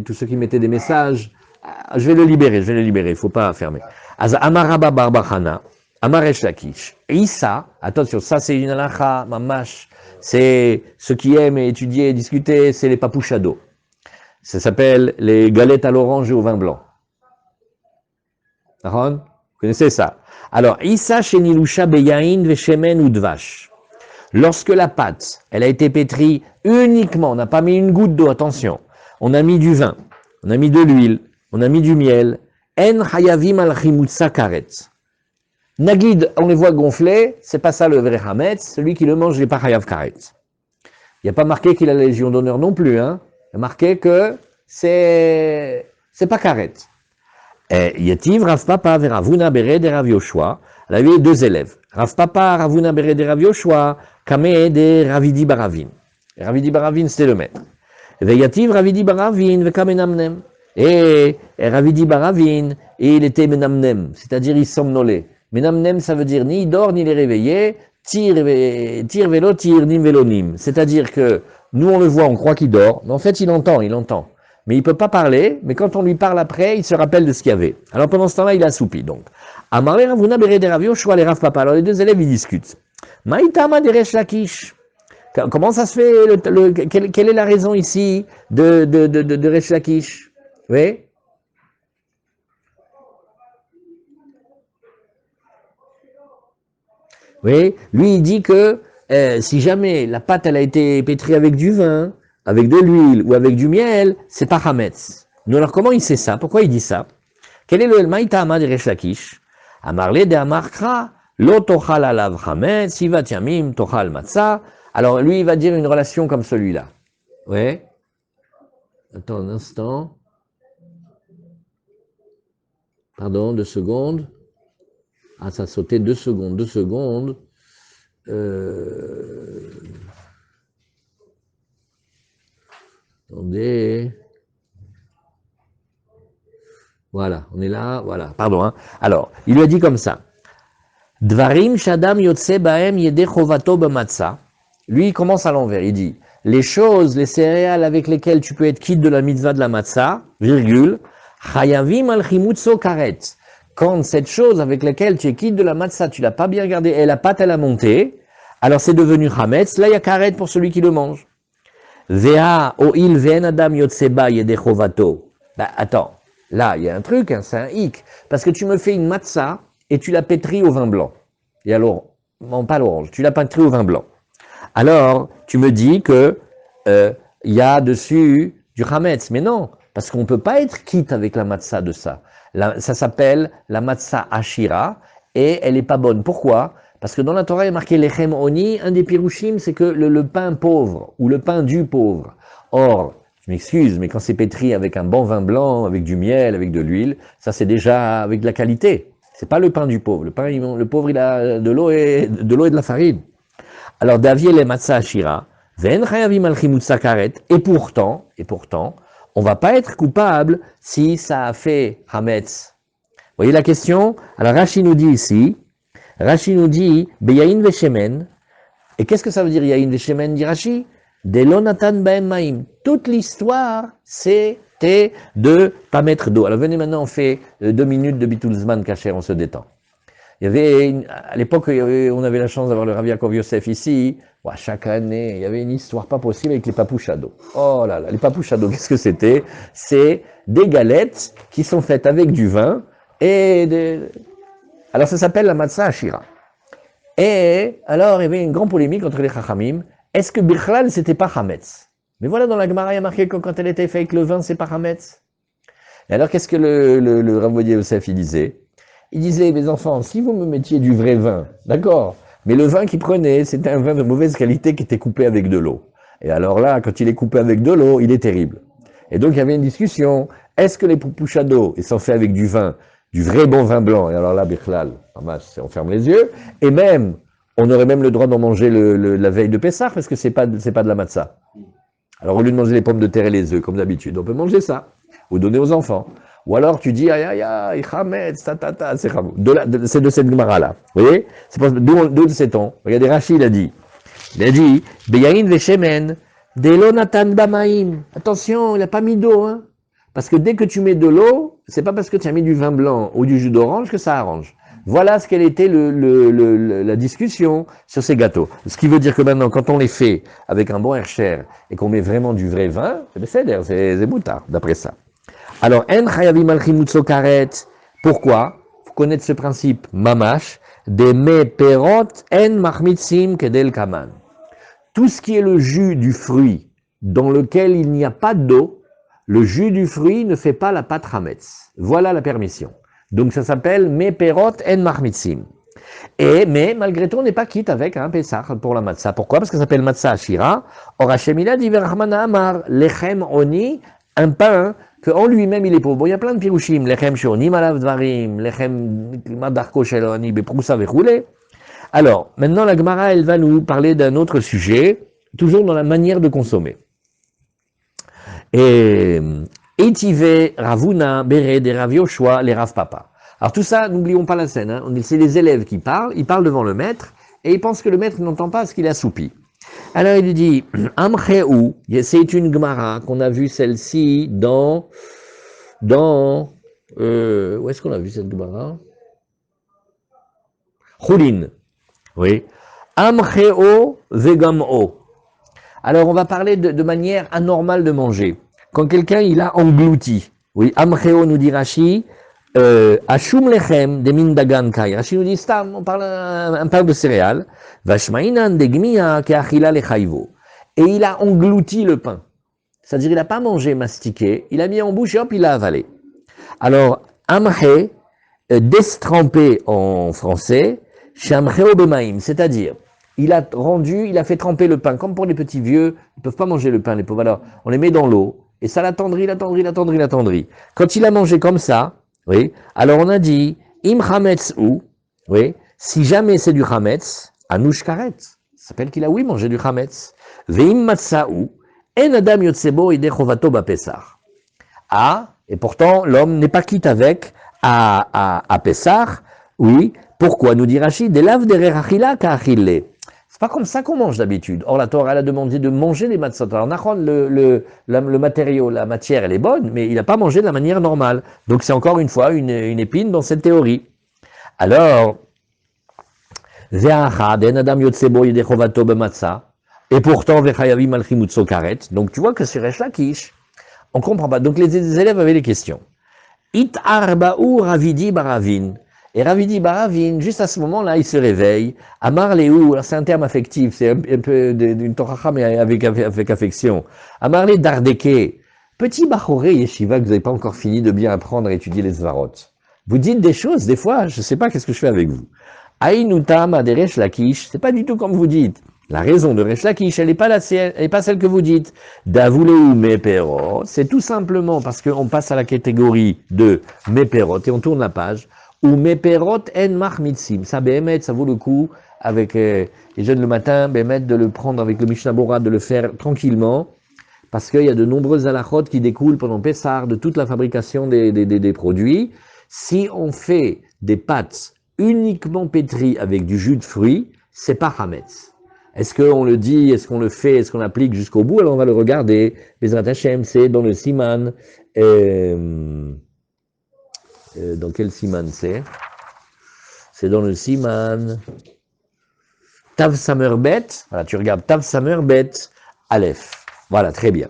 tous ceux qui mettaient des messages, je vais le libérer, il faut pas fermer. Az Amaraba Barbachana, Amaresh Lakish, Issa, attention, ça c'est une halakha, mamash, c'est ceux qui aiment étudier et discuter, c'est les papouchados. Ça s'appelle les galettes à l'orange et au vin blanc. Aaron, vous connaissez ça? Alors, Issa Shenilusha Beyain Veshemen ou Dvash. Lorsque la pâte, elle a été pétrie uniquement, on n'a pas mis une goutte d'eau, attention, on a mis du vin, on a mis de l'huile, on a mis du miel, En Hayavim al Chimutsa Karet. Nagid, on les voit gonfler, c'est pas ça le vrai Hametz, celui qui le mange n'est pas Hayav Karet. Il n'y a pas marqué qu'il a la Légion d'honneur non plus, hein. Il y a marqué que c'est pas Karet. Yativ Rav Papa Veravuna Bere de Rav Yoshua. Elle avait deux élèves. Rav Papa Ravuna Bere de Rav Yoshua, Kame de Ravidi Baravin. Ravidi Baravin, c'était le maître. Yativ Ravidi Baravin, Vekame Namnem. Et Ravidi Baravin, il était Menamnem, c'est-à-dire il somnolait. Menamnem, ça veut dire ni il dort, ni il est réveillé. Tir vélo, tir nim vélonim. C'est-à-dire que nous on le voit, on croit qu'il dort, mais en fait il entend. Mais il ne peut pas parler, mais quand on lui parle après, il se rappelle de ce qu'il y avait. Alors pendant ce temps-là, il assoupi donc. Amarle Ravuna Bere de Rav Yoshua les Rav Papa. Alors les deux élèves, ils discutent. Maïtama de Resh Lakish. Comment ça se fait, quelle est la raison ici de Resh Lakish? Oui? Oui, lui il dit que si jamais la pâte elle a été pétrie avec du vin, avec de l'huile ou avec du miel, c'est pas Hametz. Nous alors comment il sait ça? Pourquoi il dit ça? Quel est le Maïtama de Resh Lakish? Amarle de Amarkra, lo tochal alav Hametz, sivat yamim tochal matzah. Alors lui il va dire une relation comme celui-là. Oui? Attends un instant. Pardon, 2 secondes. Ah, ça a sauté 2 secondes, 2 secondes. Attendez. Voilà, on est là, voilà. Pardon, hein. Alors, il lui a dit comme ça. Dvarim shadam yotse baem yede chovato b'matzah. Lui, il commence à l'envers. Il dit, les choses, les céréales avec lesquelles tu peux être quitte de la mitzvah de la matzah, virgule, chayavim al chimutso karet. Quand cette chose avec laquelle tu es quitte de la matzah, tu l'as pas bien regardée, et la pâte elle a monté, alors c'est devenu chametz, là il y a karet pour celui qui le mange. Vea oil ven adam yotseba yedechovato. Bah attends, là il y a un truc, hein, c'est un hic, parce que tu me fais une matzah et tu la pétris au vin blanc. Et alors, non pas l'orange, tu la pétris au vin blanc. Alors tu me dis que il y a dessus du chametz, mais non, parce qu'on ne peut pas être quitte avec la matzah de ça. Ça s'appelle la matzah ashira et elle n'est pas bonne. Pourquoi? Parce que dans la Torah, il y a marqué lechem oni, un des pirushim, c'est que le pain pauvre ou le pain du pauvre. Or, je m'excuse, mais quand c'est pétri avec un bon vin blanc, avec du miel, avec de l'huile, ça c'est déjà avec de la qualité. C'est pas le pain du pauvre. Le pauvre, il a de l'eau et de la farine. Alors, Daviel et matzah ashira, ven chayavim al chimutza karet, et pourtant, on va pas être coupable si ça a fait Hametz. Vous voyez la question? Alors Rashi nous dit ici, Beyain Veshemen, et qu'est-ce que ça veut dire Yain Veshemen, dit Rashi? Delonatan Baem Maim. Toute l'histoire, c'était de pas mettre d'eau. Alors venez maintenant, on fait 2 minutes de Bitulzman Kacher, on se détend. Il y avait à l'époque, on avait la chance d'avoir le Rav Yaakov Yosef ici. Ouais, chaque année, il y avait une histoire pas possible avec les papouches à dos. Oh là là, les papouches à dos, qu'est-ce que c'était? C'est des galettes qui sont faites avec du vin et Alors ça s'appelle la matzah ashira. Et alors, il y avait une grande polémique entre les chachamim. Est-ce que Bichlal, c'était pas Hametz? Mais voilà, dans la Gemara, il y a marqué que quand elle était faite avec le vin, c'est pas Hametz. Et alors, qu'est-ce que le Rav Ovadia Yosef, il disait? Il disait, mes enfants, si vous me mettiez du vrai vin, d'accord, mais le vin qu'il prenait, c'était un vin de mauvaise qualité qui était coupé avec de l'eau. Et alors là, quand il est coupé avec de l'eau, il est terrible. Et donc, il y avait une discussion, est-ce que les pupuchado, ils sont faits avec du vin, du vrai bon vin blanc? Et alors là, Bichlal, on ferme les yeux, et même, on aurait même le droit d'en manger la veille de Pessah, parce que c'est pas de la matzah. Alors, au lieu de manger les pommes de terre et les œufs, comme d'habitude, on peut manger ça, ou donner aux enfants. Ou alors, tu dis, aïe, aïe, aïe, chametz, tatata, c'est de cette Gemara-là. Vous voyez? C'est d'où sait-on? Regardez, Rashi, il a dit, Beyain veshemen, delo natan bamaim. Attention, il n'a pas mis d'eau, hein. Parce que dès que tu mets de l'eau, c'est pas parce que tu as mis du vin blanc ou du jus d'orange que ça arrange. Voilà ce qu'elle était la discussion sur ces gâteaux. Ce qui veut dire que maintenant, quand on les fait avec un bon hercher et qu'on met vraiment du vrai vin, c'est boutard, d'après ça. Alors, en chayavim al chimutzo karet. Pourquoi? Faut connaître ce principe. Mamash, de me perot en machmitzim kedel kaman. Tout ce qui est le jus du fruit dans lequel il n'y a pas d'eau, le jus du fruit ne fait pas la pâte hametz. Voilà la permission. Donc ça s'appelle meperot en machmitzim. Mais malgré tout, on n'est pas quitte avec un Pessah pour la matzah. Pourquoi? Parce que ça s'appelle matzah ashira. Or Hashemila dit verachmana amar lechem oni, un pain que en lui-même il est pauvre. Bon, il y a plein de pirouchim, lechem shoni malav dvarim, lechem madarko sheloni beprousa vechoule. Alors, maintenant la Gemara, elle va nous parler d'un autre sujet, toujours dans la manière de consommer. Et Etive, Ravuna, Bered et Rav Yoshua, les Rav Papa. Alors tout ça, n'oublions pas la scène, hein. C'est les élèves qui parlent, ils parlent devant le maître, et ils pensent que le maître n'entend pas ce qu'il assoupi. Alors il dit, Amcheu, c'est une Gemara qu'on a vue celle-ci dans où est-ce qu'on a vu cette Gemara? Choulin, oui. Amcheu vegam'o. Alors on va parler de manière anormale de manger. Quand quelqu'un, il a englouti. Oui, Amcheo nous dit Rashi, Ashum lechem de min dagan kai. Rashi nous dit stam, on parle un pain de céréales. Vashmainan de gmiya ke achila lechayvo. Et il a englouti le pain. C'est-à-dire, il n'a pas mangé, mastiqué, il a mis en bouche et hop, il a avalé. Alors, Amche, destrempé en français, Shamcheo bemaim, c'est-à-dire, il a fait tremper le pain, comme pour les petits vieux, ils ne peuvent pas manger le pain, les pauvres. Alors, on les met dans l'eau, et ça l'attendrit. Quand il a mangé comme ça, oui, alors on a dit, im chametz ou, oui, si jamais c'est du chametz, anouch karet, ça s'appelle qu'il a, oui, mangé du chametz. Veim matzah ou, en adam yotsebo ide chovato bapesar. Ah, et pourtant, l'homme n'est pas quitte avec à Pessah, oui, pourquoi, nous dit Rachid, des laves derer achila ka achille. C'est pas comme ça qu'on mange d'habitude. Or, la Torah, elle a demandé de manger les matzot. Alors, Nachon, le matériau, la matière, elle est bonne, mais il n'a pas mangé de la manière normale. Donc, c'est encore une fois une épine dans cette théorie. Alors, et pourtant, donc, tu vois que c'est Resh Lakish. On comprend pas. Donc, les élèves avaient des questions. It arba'u ravidi baravin. Et Ravidi Baravin, juste à ce moment-là, il se réveille. Amar Léou, c'est un terme affectif, c'est un peu d'une toracha, mais avec affection. Amar Lé Dardeke, petit Bachoré Yeshiva que vous n'avez pas encore fini de bien apprendre à étudier les Svarot. Vous dites des choses, des fois, je ne sais pas qu'est-ce que je fais avec vous. Aïnoutam Ade Resh Lakish, c'est pas du tout comme vous dites. La raison de Resh Lakish, elle n'est pas celle que vous dites. Davuleu Mepero, c'est tout simplement parce qu'on passe à la catégorie de Meperot et on tourne la page. Ou meperot en machmitzim. Ça, Béhémet, ça vaut le coup, avec les jeunes le matin, Béhémet, de le prendre avec le Mishnah Bora, de le faire tranquillement, parce qu'il y a de nombreuses halachot qui découlent pendant Pessah de toute la fabrication des produits. Si on fait des pâtes uniquement pétries avec du jus de fruits, c'est pas hametz. Est-ce qu'on le dit, est-ce qu'on le fait, est-ce qu'on l'applique jusqu'au bout? Alors on va le regarder. Bezrat Hashem, c'est dans le Siman. Dans quel siman c'est? C'est dans le siman Tav Samerbet. Voilà, tu regardes Tav Samerbet Aleph. Voilà, très bien.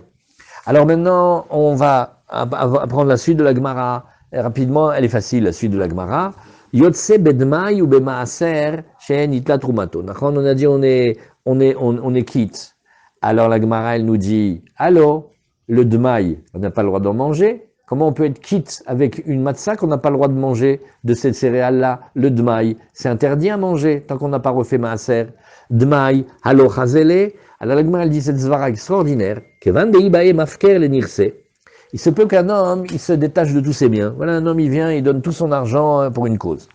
Alors maintenant, on va apprendre la suite de la Gemara. Rapidement, elle est facile, la suite de la Gemara. Yotse bedmai ou bemaaser shen itla trumato. On a dit on est quitte. Alors la Gemara, elle nous dit, allô, le dmaï, on n'a pas le droit d'en manger. Comment on peut être quitte avec une matzah qu'on n'a pas le droit de manger de cette céréale-là, le dmaï? C'est interdit à manger tant qu'on n'a pas refait maaser. Dmaï, halo chazele. Alors la Gemara, elle dit cette zvara extraordinaire. Kevan deibae mafker le nirse. Il se peut qu'un homme, il se détache de tous ses biens. Voilà, un homme, il vient, il donne tout son argent pour une cause.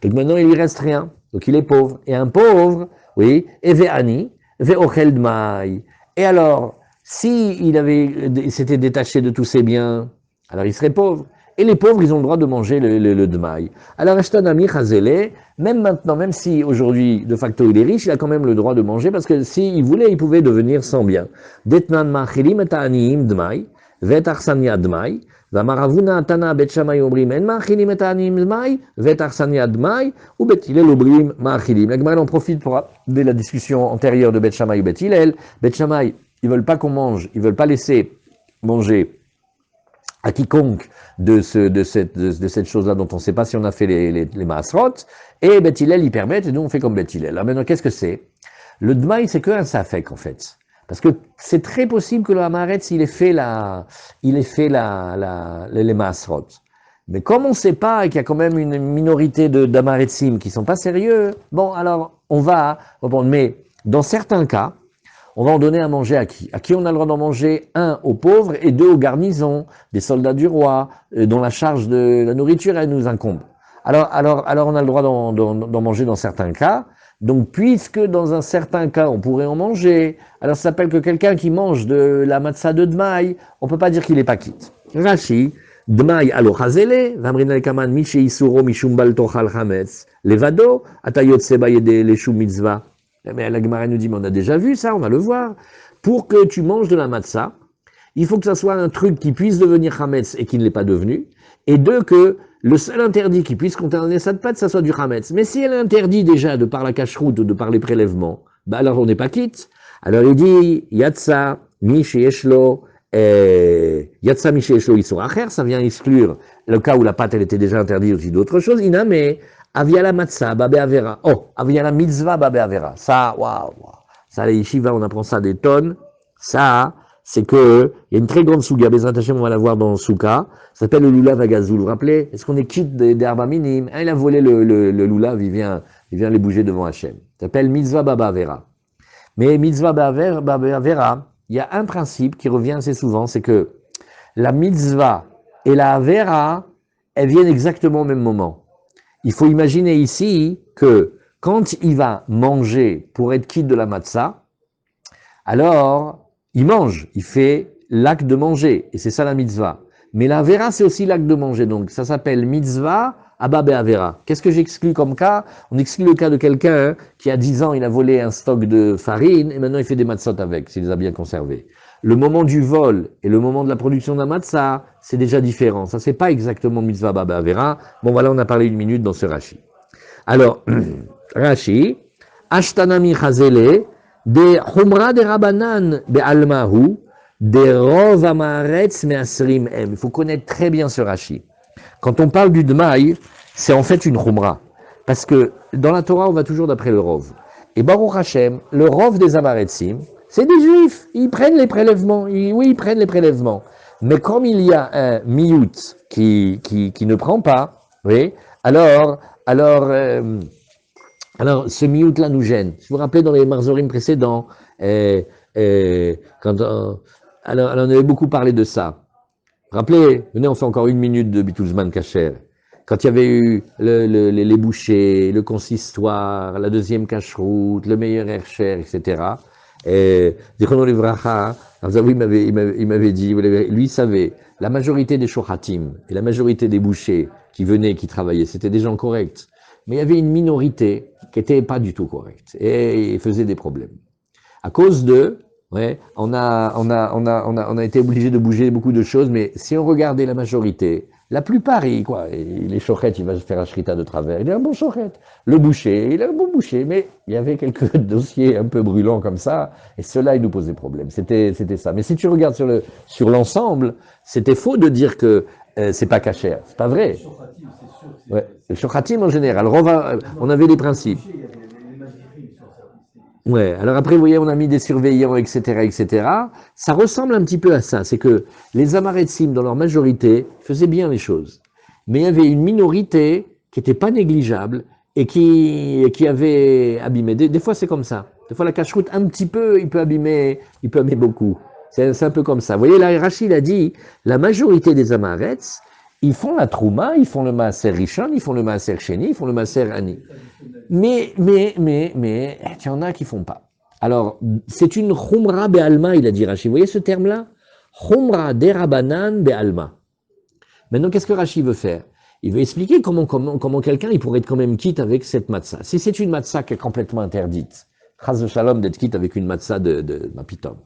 Donc maintenant, il lui reste rien. Donc il est pauvre. Et un pauvre, oui, ve'ani, ve'ochel dmaï. Et alors, si il s'était détaché de tous ses biens, alors il serait pauvre. Et les pauvres, ils ont le droit de manger le dmaï. Alors, Ashtanami Chazele, même maintenant, même si aujourd'hui, de facto, il est riche, il a quand même le droit de manger, parce que s'il voulait, il pouvait devenir sans bien. Detnan machilim et ta'aniim dmaï, vet arsania dmaï, vamaravuna tana bet shamay obrim, en machilim et ta'aniim dmaï, vet arsania dmaï, ou bet hilel obrim machilim. La Gemara en profite pour, dès la discussion antérieure de bet shamay ou bet hilel. Bet shamay, ils veulent pas qu'on mange, ils veulent pas laisser manger à quiconque de cette chose-là dont on ne sait pas si on a fait les maasrot, et Beth Hillel, ils permettent, et nous on fait comme Beth Hillel. Alors maintenant, qu'est-ce que c'est? Le dmaï, c'est qu'un safek, en fait. Parce que c'est très possible que le hamaretz, il ait fait les maasrot. Mais comme on ne sait pas, et qu'il y a quand même une minorité d'amaretzim qui ne sont pas sérieux, bon, alors, on va répondre. Mais, dans certains cas, on va en donner à manger à qui? À qui on a le droit d'en manger? Un, aux pauvres, et deux, aux garnisons, des soldats du roi, dont la charge de la nourriture, elle nous incombe. Alors on a le droit d'en manger dans certains cas. Donc, puisque dans un certain cas, on pourrait en manger, alors ça s'appelle que quelqu'un qui mange de la matzah de dmaï, on peut pas dire qu'il est pas quitte. Rashi, dmaï alo chazele, vamrina lekaman miche isuro mishum bal tochal chametz, levado, atayot seba yede leshum mitzvah. Mais la Gemara nous dit, mais on a déjà vu ça, on va le voir. Pour que tu manges de la matzah, il faut que ça soit un truc qui puisse devenir chametz et qui ne l'est pas devenu. Et deux, que le seul interdit qui puisse contenir cette pâte, ça soit du chametz. Mais si elle est interdite déjà de par la cacheroute ou de par les prélèvements, bah alors on n'est pas quitte. Alors il dit, yatsa, mi sheyeshlo, yatsa mi sheyeshlo isur acher, ça vient exclure le cas où la pâte elle était déjà interdite aussi d'autres choses. Iname, avia la matzah, babé avera. Oh, avia la mitzvah, babé avera. Ça, waouh. Ça, les yeshivas, on apprend ça des tonnes. Ça, c'est que, il y a une très grande souga, Bezrat Hashem, on va la voir dans le souka. Ça s'appelle le lulav agazou. Vous vous rappelez? Est-ce qu'on est quitte des arba minimes? Il a volé le lulav, il vient les bouger devant Hashem. Ça s'appelle mitzvah baba avera. Mais mitzvah baba avera, il y a un principe qui revient assez souvent, c'est que la mitzvah et la avera, elles viennent exactement au même moment. Il faut imaginer ici que quand il va manger pour être quitte de la matzah, alors il mange, il fait l'acte de manger, et c'est ça la mitzvah. Mais la avera, c'est aussi l'acte de manger, donc ça s'appelle mitzvah abba be'avera. Qu'est-ce que j'exclus comme cas? On exclut le cas de quelqu'un qui a 10 ans, il a volé un stock de farine, et maintenant il fait des matzot avec, s'il les a bien conservés. Le moment du vol et le moment de la production d'un matzah, c'est déjà différent. Ça, c'est pas exactement mitzvah baba avera. Bon, voilà, on a parlé une minute dans ce Rashi. Alors, Rashi, Ashtanami chazele, de chumra de rabanan be almahu, de rov amaretz me'asrim em. Il faut connaître très bien ce Rashi. Quand on parle du dmaï, c'est en fait une chumra. Parce que dans la Torah, on va toujours d'après le rov. Et Baruch Hashem, le rov des amaretzim, c'est des juifs, ils prennent les prélèvements, ils prennent les prélèvements. Mais comme il y a un miout qui ne prend pas, oui, alors ce miout-là nous gêne. Si vous vous rappelez dans les marzorim précédents, alors on avait beaucoup parlé de ça. Rappelez, venez, on fait encore une minute de Bitulzman Kacher. Quand il y avait eu les bouchers, le consistoire, la deuxième cacheroute, le meilleur hercher, etc., et Zichrono Livracha, il m'avait dit, lui il savait, la majorité des shochatim et la majorité des bouchers qui venaient, qui travaillaient, c'était des gens corrects. Mais il y avait une minorité qui n'était pas du tout correcte et faisait des problèmes. À cause de, ouais, on a été obligé de bouger beaucoup de choses, mais si on regardait la majorité, la plupart, les chochettes, il va se faire un shrita de travers, il est un bon chochet. Le boucher, il est un bon boucher, mais il y avait quelques dossiers un peu brûlants comme ça, et cela, il nous posait problème. C'était ça. Mais si tu regardes sur l'ensemble, c'était faux de dire que c'est pas cachère. C'est pas vrai. Ouais. Le shochatim en général. On avait des principes. Ouais, alors après, vous voyez, on a mis des surveillants, etc., etc. Ça ressemble un petit peu à ça. C'est que les Amaretsim, dans leur majorité, faisaient bien les choses. Mais il y avait une minorité qui n'était pas négligeable et qui avait abîmé. Des fois, c'est comme ça. Des fois, la cache-route, un petit peu, il peut abîmer beaucoup. C'est un peu comme ça. Vous voyez, là, Rachid a dit, la majorité des Amarets, ils font la Trouma, ils font le Maaser Rishon, ils font le Maaser Sheni, ils font le Maaser Ani. Mais, il y en a qui font pas. Alors, c'est une Khumra Be'alma, il a dit Rachid. Vous voyez ce terme-là? Khumra Derabanan Be'alma. Maintenant, qu'est-ce que Rachid veut faire? Il veut expliquer comment quelqu'un il pourrait être quand même quitte avec cette matzah. Si c'est une matzah qui est complètement interdite, chas shalom d'être quitte avec une matzah de mapitom.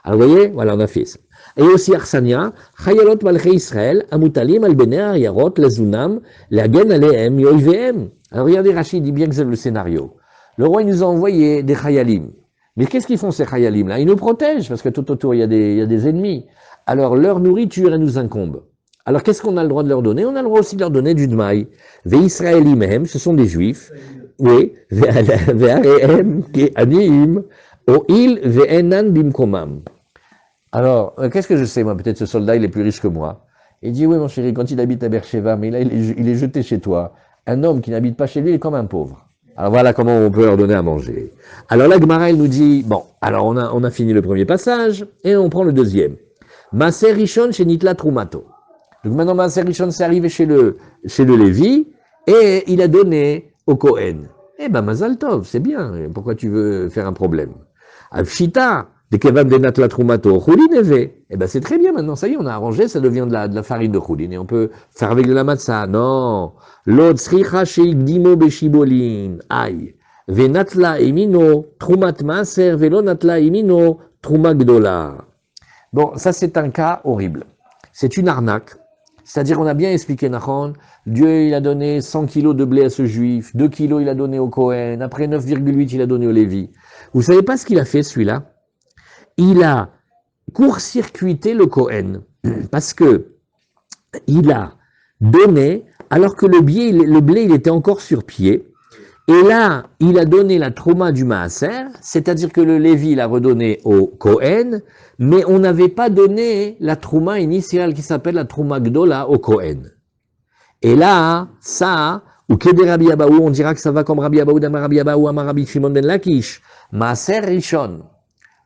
Alors vous voyez, voilà, on a fait ça. Et aussi Arsania, Chayalot Malchei Israël, Amutalim al Bnei Yarot, Lazunam, Lagen Alehem, Yoivehem. Alors regardez, Rachid dit bien que c'est le scénario. Le roi, il nous a envoyé des Chayalim. Mais qu'est-ce qu'ils font ces Chayalim-là? Ils nous protègent, parce que tout autour, il y a des ennemis. Alors leur nourriture, elle nous incombe. Alors qu'est-ce qu'on a le droit de leur donner? On a le droit aussi de leur donner du dmaï. Ve Israélim, ce sont des juifs. Oui, Ve'arehem, Ke'anim, O'il, Ve'enan bimkomam. Alors, qu'est-ce que je sais, moi? Peut-être ce soldat, il est plus riche que moi. Il dit, oui, mon chéri, quand il habite à Beersheba, mais là, il est jeté chez toi. Un homme qui n'habite pas chez lui, il est comme un pauvre. Alors voilà comment on peut leur donner à manger. Alors là, Gemara, elle nous dit, bon, alors on a fini le premier passage, et on prend le deuxième. Maaser Rishon chez Nitla Trumato. Donc maintenant, Maaser Rishon, c'est arrivé chez le Lévi, et il a donné au Kohen. Eh ben, Mazal Tov, c'est bien. Pourquoi tu veux faire un problème? Avshita, de Kevan de Natla Trumato, Choulin Eve. Eh ben, c'est très bien maintenant. Ça y est, on a arrangé, ça devient de la farine de Choulin, et on peut faire avec de la matzah. Non. L'od sricha sheigdimo beshibolin. Aïe. Venatla emino, Trumat Maaser, velo Natla emino, Truma Gdola. Bon, ça c'est un cas horrible. C'est une arnaque. C'est-à-dire qu'on a bien expliqué, Nachon, Dieu il a donné 100 kilos de blé à ce juif, 2 kilos il a donné au Kohen, après 9,8 il a donné au Lévi. Vous savez pas ce qu'il a fait celui-là? Il a court-circuité le Kohen, parce que il a donné, alors que le blé il était encore sur pied, et là, il a donné la trouma du Maaser, c'est-à-dire que le Lévi l'a redonné au Kohen, mais on n'avait pas donné la trouma initiale qui s'appelle la trouma Gdola au Kohen. Et là, ça, ou Kede Rabbi Abaou, on dira que ça va comme Rabbi Abaou d'Amar Rabbi Abaou, Amar Rabbi Shimon ben Lakish, Maaser Rishon.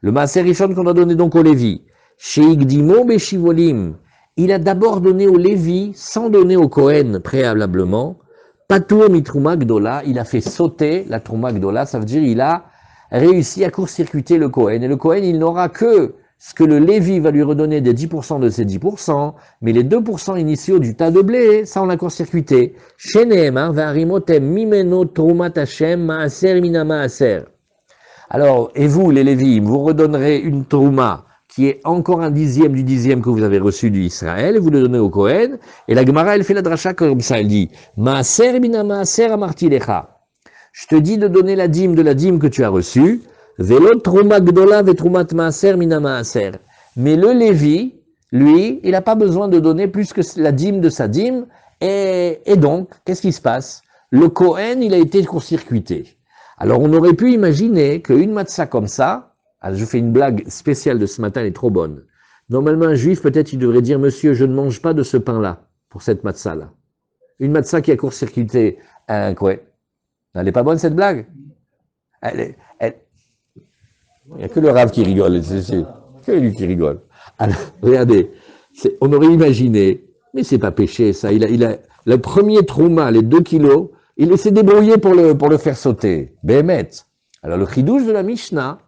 Le Maaser Rishon qu'on a donné donc au Lévi. Sheigdimo Beshivolim. Il a d'abord donné au Lévi, sans donner au Kohen préalablement. Patour mitrouma Gdola, il a fait sauter la trouma Gdola, ça veut dire il a réussi à court-circuiter le Kohen. Et le Kohen, il n'aura que ce que le Lévi va lui redonner des 10% de ses 10%, mais les 2% initiaux du tas de blé, ça on l'a court-circuité. Sheneemar va'arimotem mimeno troumat Hashem maaser mina maaser. Alors, et vous, les Lévi, vous redonnerez une trouma qui est encore un dixième du dixième que vous avez reçu du Israël, et vous le donnez au Kohen, et la Gemara, elle fait la dracha comme ça, elle dit, Maaser mina maaser amartilecha. Je te dis de donner la dîme de la dîme que tu as reçue, velo trouma gdola ve troumat maaser mina maaser. Mais le Lévi, lui, il n'a pas besoin de donner plus que la dîme de sa dîme, et donc, qu'est-ce qui se passe? Le Kohen, il a été court-circuité. Alors, on aurait pu imaginer qu'une matzah comme ça, alors je fais une blague spéciale de ce matin, elle est trop bonne. Normalement, un juif, peut-être, il devrait dire, monsieur, je ne mange pas de ce pain-là, pour cette matzah-là. Une matzah qui a court-circuité un Kohen. Elle n'est pas bonne, cette blague? Il n'y a que le Rav qui rigole, c'est que lui qui rigole. Alors, regardez, on aurait imaginé, mais c'est pas péché, ça. Il a le premier trouma, les 2 kilos, il s'est débrouillé pour le faire sauter. Béhémet. Alors, le chidouche de la Mishnah,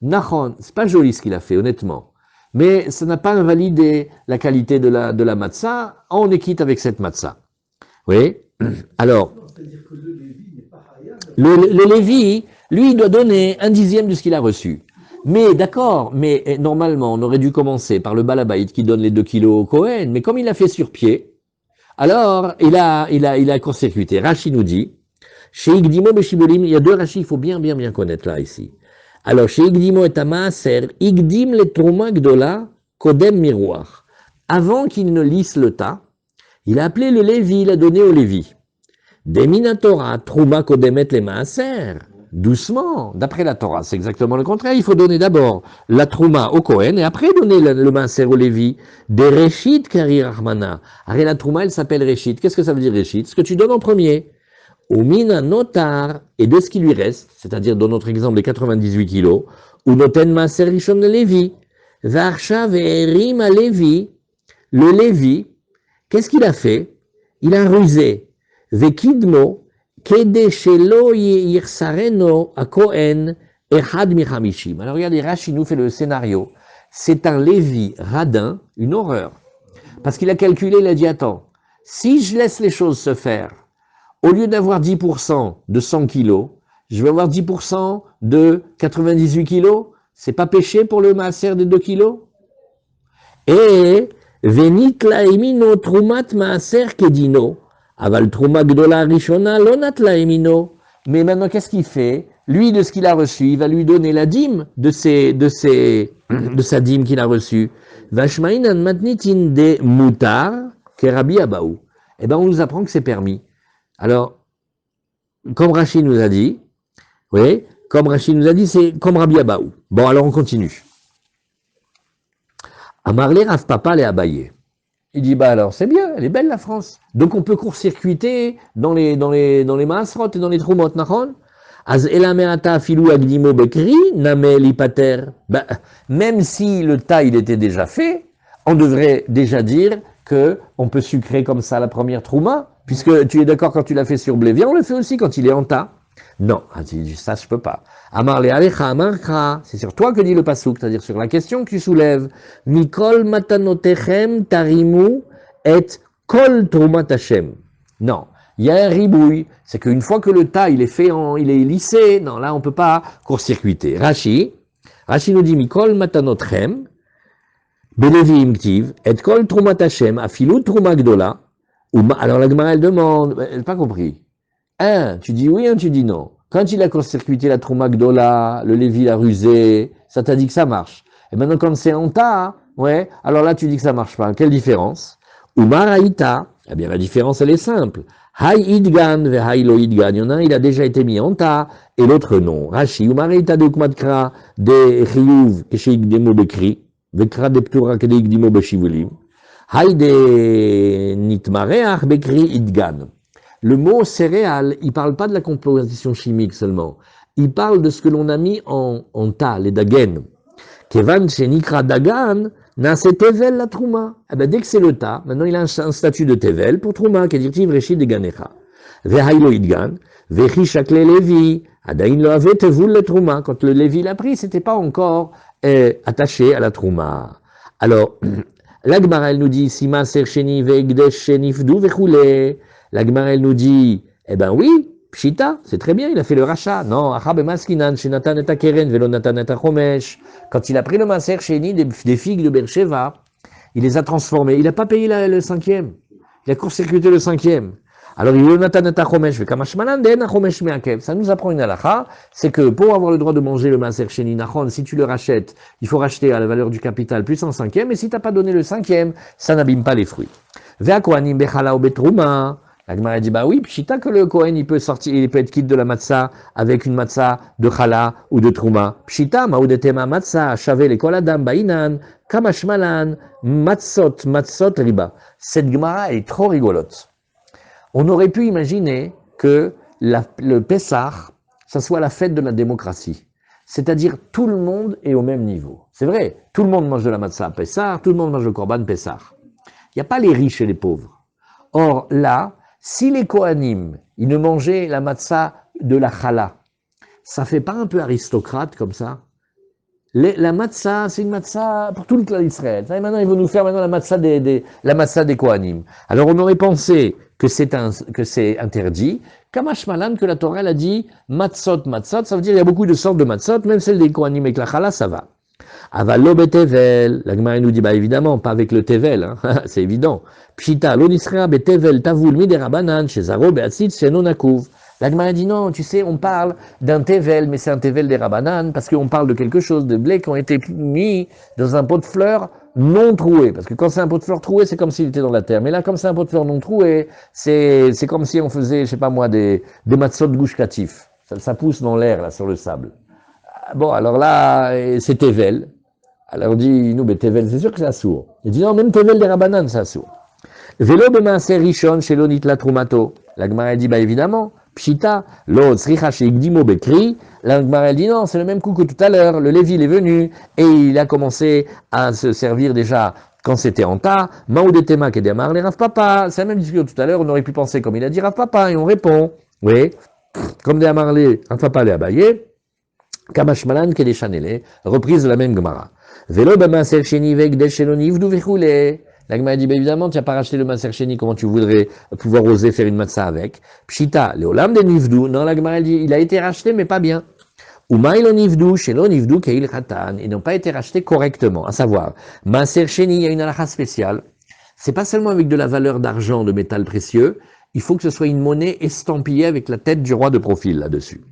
Nachon, c'est pas joli ce qu'il a fait, honnêtement. Mais ça n'a pas invalidé la qualité de la matzah. On est quitte avec cette matzah. Oui. Alors, le Lévi, lui, il doit donner un dixième de ce qu'il a reçu. Mais d'accord, mais normalement, on aurait dû commencer par le Balabaït qui donne les 2 kilos au Kohen. Mais comme il a fait sur pied, alors il a court-circuité. Rashi nous dit, chez Igdimo Beshibolim, il y a 2 Rashi, il faut bien connaître là, ici. Alors, chez Igdimo et Maaser, Igdim le Trouma Gdola, Kodem Miroir. Avant qu'il ne lisse le tas, il a appelé le Lévi, il a donné au Lévi. Des Minatora, Trouma Kodemet le Maaser. doucement, d'après la Torah, c'est exactement le contraire. Il faut donner d'abord la trouma au Kohen et après donner le maaser au Lévi. Des Réchit Kari Rahmana. Arrête, la trouma, elle s'appelle Réchit. Qu'est-ce que ça veut dire Réchit? Ce que tu donnes en premier. Au mina notar, et de ce qui lui reste, c'est-à-dire dans notre exemple les 98 kilos, ou noten maaser rishon le Lévi. Varsha ve'erim à Lévi. Le Lévi, qu'est-ce qu'il a fait? Il a rusé. Vekidmo. Kede shelo yirsareno a Kohen ehad michamishim. Alors regardez, Rashi nous fait le scénario. C'est un Lévi radin, une horreur. Parce qu'il a calculé, il a dit, attends, si je laisse les choses se faire, au lieu d'avoir 10% de 100 kilos, je vais avoir 10% de 98 kilos. C'est pas péché pour le maaser de 2 kilos? Et venit laimino trumat maaser kedino. Aval Trouma Gdola Rishona Lonat Laemino. Mais maintenant, qu'est-ce qu'il fait? Lui, de ce qu'il a reçu, il va lui donner la dîme de sa dîme qu'il a reçue. Vashmainan Matnitin de Moutar, Kerabi Abaou. Eh bien, on nous apprend que c'est permis. Alors, comme Rachid nous a dit, oui, comme Rachid nous a dit, c'est comme Rabbi Abaou. Bon, alors on continue. Amarle Rav Papa les Abaye. Il dit, bah alors, c'est bien, elle est belle la France. Donc on peut court-circuiter dans les maasrot et dans les troumot, nachon? Az elameata filou agdimo bekri, name lipater. Bah, même si le tas, il était déjà fait, on devrait déjà dire que on peut sucrer comme ça la première trouma, puisque tu es d'accord quand tu l'as fait sur blé. Viens, on le fait aussi quand il est en tas. Non, ça je peux pas. Amar le alecha amarcha, c'est sur toi que dit le pasuk, c'est-à-dire sur la question que tu soulèves. Mikol matanotechem tarimu et kol trumat Hashem. Non, il y a un ribouille, c'est qu'une fois que le tas il est fait, il est lissé, non, là on peut pas court-circuiter. Rashi nous dit Mikol matanotechem belevim ktiv et kol trumat Hashem afilu truma gdola. Alors la Gemara elle demande, elle n'a pas compris. Un, tu dis oui, un, tu dis non. Quand il a court-circuité la Trouma Gdola, le Lévi l'a rusé, ça t'a dit que ça marche. Et maintenant, quand c'est en tas, ouais, alors là, tu dis que ça marche pas. Quelle différence? Umaraïta, eh bien, la différence, elle est simple. Hay idgan ve hay lo idgan. Il y en a un, il a déjà été mis en tas, et l'autre non. Rashi, Umaraïta de ukmatkra de chiyuv, kesheik demo bekri, vekra de ptura kedeik demo beshivulim. Hay de nitmareach bekri idgan. Le mot céréales, il ne parle pas de la composition chimique seulement. Il parle de ce que l'on a mis en tas, les dagen. Kevan shenikra dagan, na c'est tevel la trouma. Eh ben, dès que c'est le tas, maintenant il a un statut de tevel pour trouma, qui est dirtiv reshit de ganecha. Vehailo idgan, vechi shakle levi, adain lo avait tevul le trouma. Quand le levi l'a pris, c'était pas encore attaché à la trouma. Alors, la Gemara, elle nous dit, si maaser sheni ve'egdesh shenifdu vechoulé. La Gemara, elle nous dit, eh ben oui, Pshita, c'est très bien, il a fait le rachat. Non, Achab maskinan, shenatan et akeren, velo natan et achomesh. Quand il a pris le maaser sheni des figues de Beersheva, il les a transformées. Il n'a pas payé le cinquième. Il a court-circuité le cinquième. Alors, il natan et achomesh, vekamashmanan den achomesh meakev. Ça nous apprend une halakha, c'est que pour avoir le droit de manger le maaser sheni nachon, si tu le rachètes, il faut racheter à la valeur du capital plus un cinquième, et si tu n'as pas donné le cinquième, ça n'abîme pas les fruits. Veakoanim bechala ou betrouma. La Gemara dit, bah oui, pshita que le Kohen, il peut être quitte de la matzah avec une matzah de chala ou de trouma. Pshita, maoudetema matzah, shavé les koladam bainan, kamashmalan, matzot riba. Cette Gemara est trop rigolote. On aurait pu imaginer que le Pessah, ça soit la fête de la démocratie. C'est-à-dire, tout le monde est au même niveau. C'est vrai, tout le monde mange de la matzah Pessah, tout le monde mange le korban Pessah. Il n'y a pas les riches et les pauvres. Or, là, si les Kohanim, ils ne mangeaient la matzah de la chala, ça fait pas un peu aristocrate comme ça? La matzah, c'est une matzah pour tout le clan d'Israël. Maintenant, ils vont nous faire la matzah la matzah des Kohanim. Alors, on aurait pensé que c'est interdit. Kamash malan, que la Torah elle a dit matzot, ça veut dire il y a beaucoup de sortes de matzot, même celle des Kohanim avec la chala, ça va. Avalo betevel, la Gemara nous dit, bah évidemment, pas avec le tevel, hein, c'est évident. Pshita, l'onisrea betevel tavul miderabanan, chez Zaro beatzit, chez Nonakuv. La Gemara dit non, tu sais, on parle d'un tevel, mais c'est un tevel des rabanan, parce qu'on parle de quelque chose de blé qui ont été mis dans un pot de fleurs non troué. Parce que quand c'est un pot de fleurs troué, c'est comme s'il était dans la terre. Mais là, comme c'est un pot de fleurs non troué, c'est comme si on faisait, je sais pas moi, des matzot gouchkatif. Ça pousse dans l'air, là, sur le sable. Bon, alors là, c'est Tevel. Alors on dit, nous, mais Tevel, c'est sûr que c'est assourd. Il dit, non, même Tevel des Rabanan, c'est assourd. Vélo de Maaser Rishon, chez l'Onit la Trumato. La Gemara dit, bah évidemment, Pshita, l'autre, Sricha, chez Igdimo Bekri. La Gemara dit, non, c'est le même coup que tout à l'heure. Le Lévi, il est venu et il a commencé à se servir déjà quand c'était en tas. Maoudetema, Kedemar, les Rav Papa. C'est la même discussion tout à l'heure. On aurait pu penser comme il a dit Rav Papa et on répond, oui, comme des Amarlé, Rav Papa les Abaye. Kamashmalan, Kedeshanele, reprise de la même Gemara. Vélo de Maaser Sheni, Vegdel Sheloniv, d'où Vechoulé. La Gemara dit, évidemment, tu n'as pas racheté le Maaser Sheni, comment tu voudrais pouvoir oser faire une matzah avec? Pshita, le Olam de Nivdou, non, la Gemara dit, il a été racheté, mais pas bien. Ou Maïlo Nivdou, Shelo Nivdou, Keil Khatan, ils n'ont pas été rachetés correctement. À savoir, Maaser Sheni, il y a une halakha spéciale. C'est pas seulement avec de la valeur d'argent, de métal précieux, il faut que ce soit une monnaie estampillée avec la tête du roi de profil là-dessus.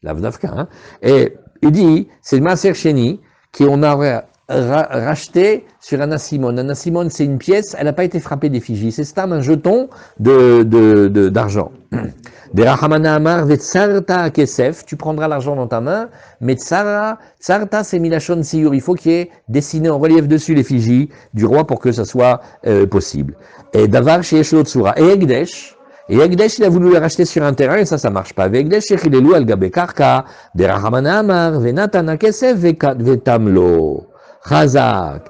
L'Avdavka, hein. Et il dit, c'est le Maaser Sheni, qu'on aurait racheté sur un asimon. Un asimon, c'est une pièce, elle n'a pas été frappée d'effigie. C'est stam, un jeton d'argent. Des Rahamana Amar, Vetsarta Kesef, tu prendras l'argent dans ta main, mais Tsarta, c'est Milachon Siyur. Il faut qu'il y ait dessiné en relief dessus l'effigie du roi pour que ça soit possible. Et Davar chez Eshlotsura. Et Egdesh, il a voulu le racheter sur un terrain, et ça marche pas. Egdesh, Shechilelu al Gabe Karka, des Rahamana Amar, Venatana Kesef, Vetamlo. Chazak.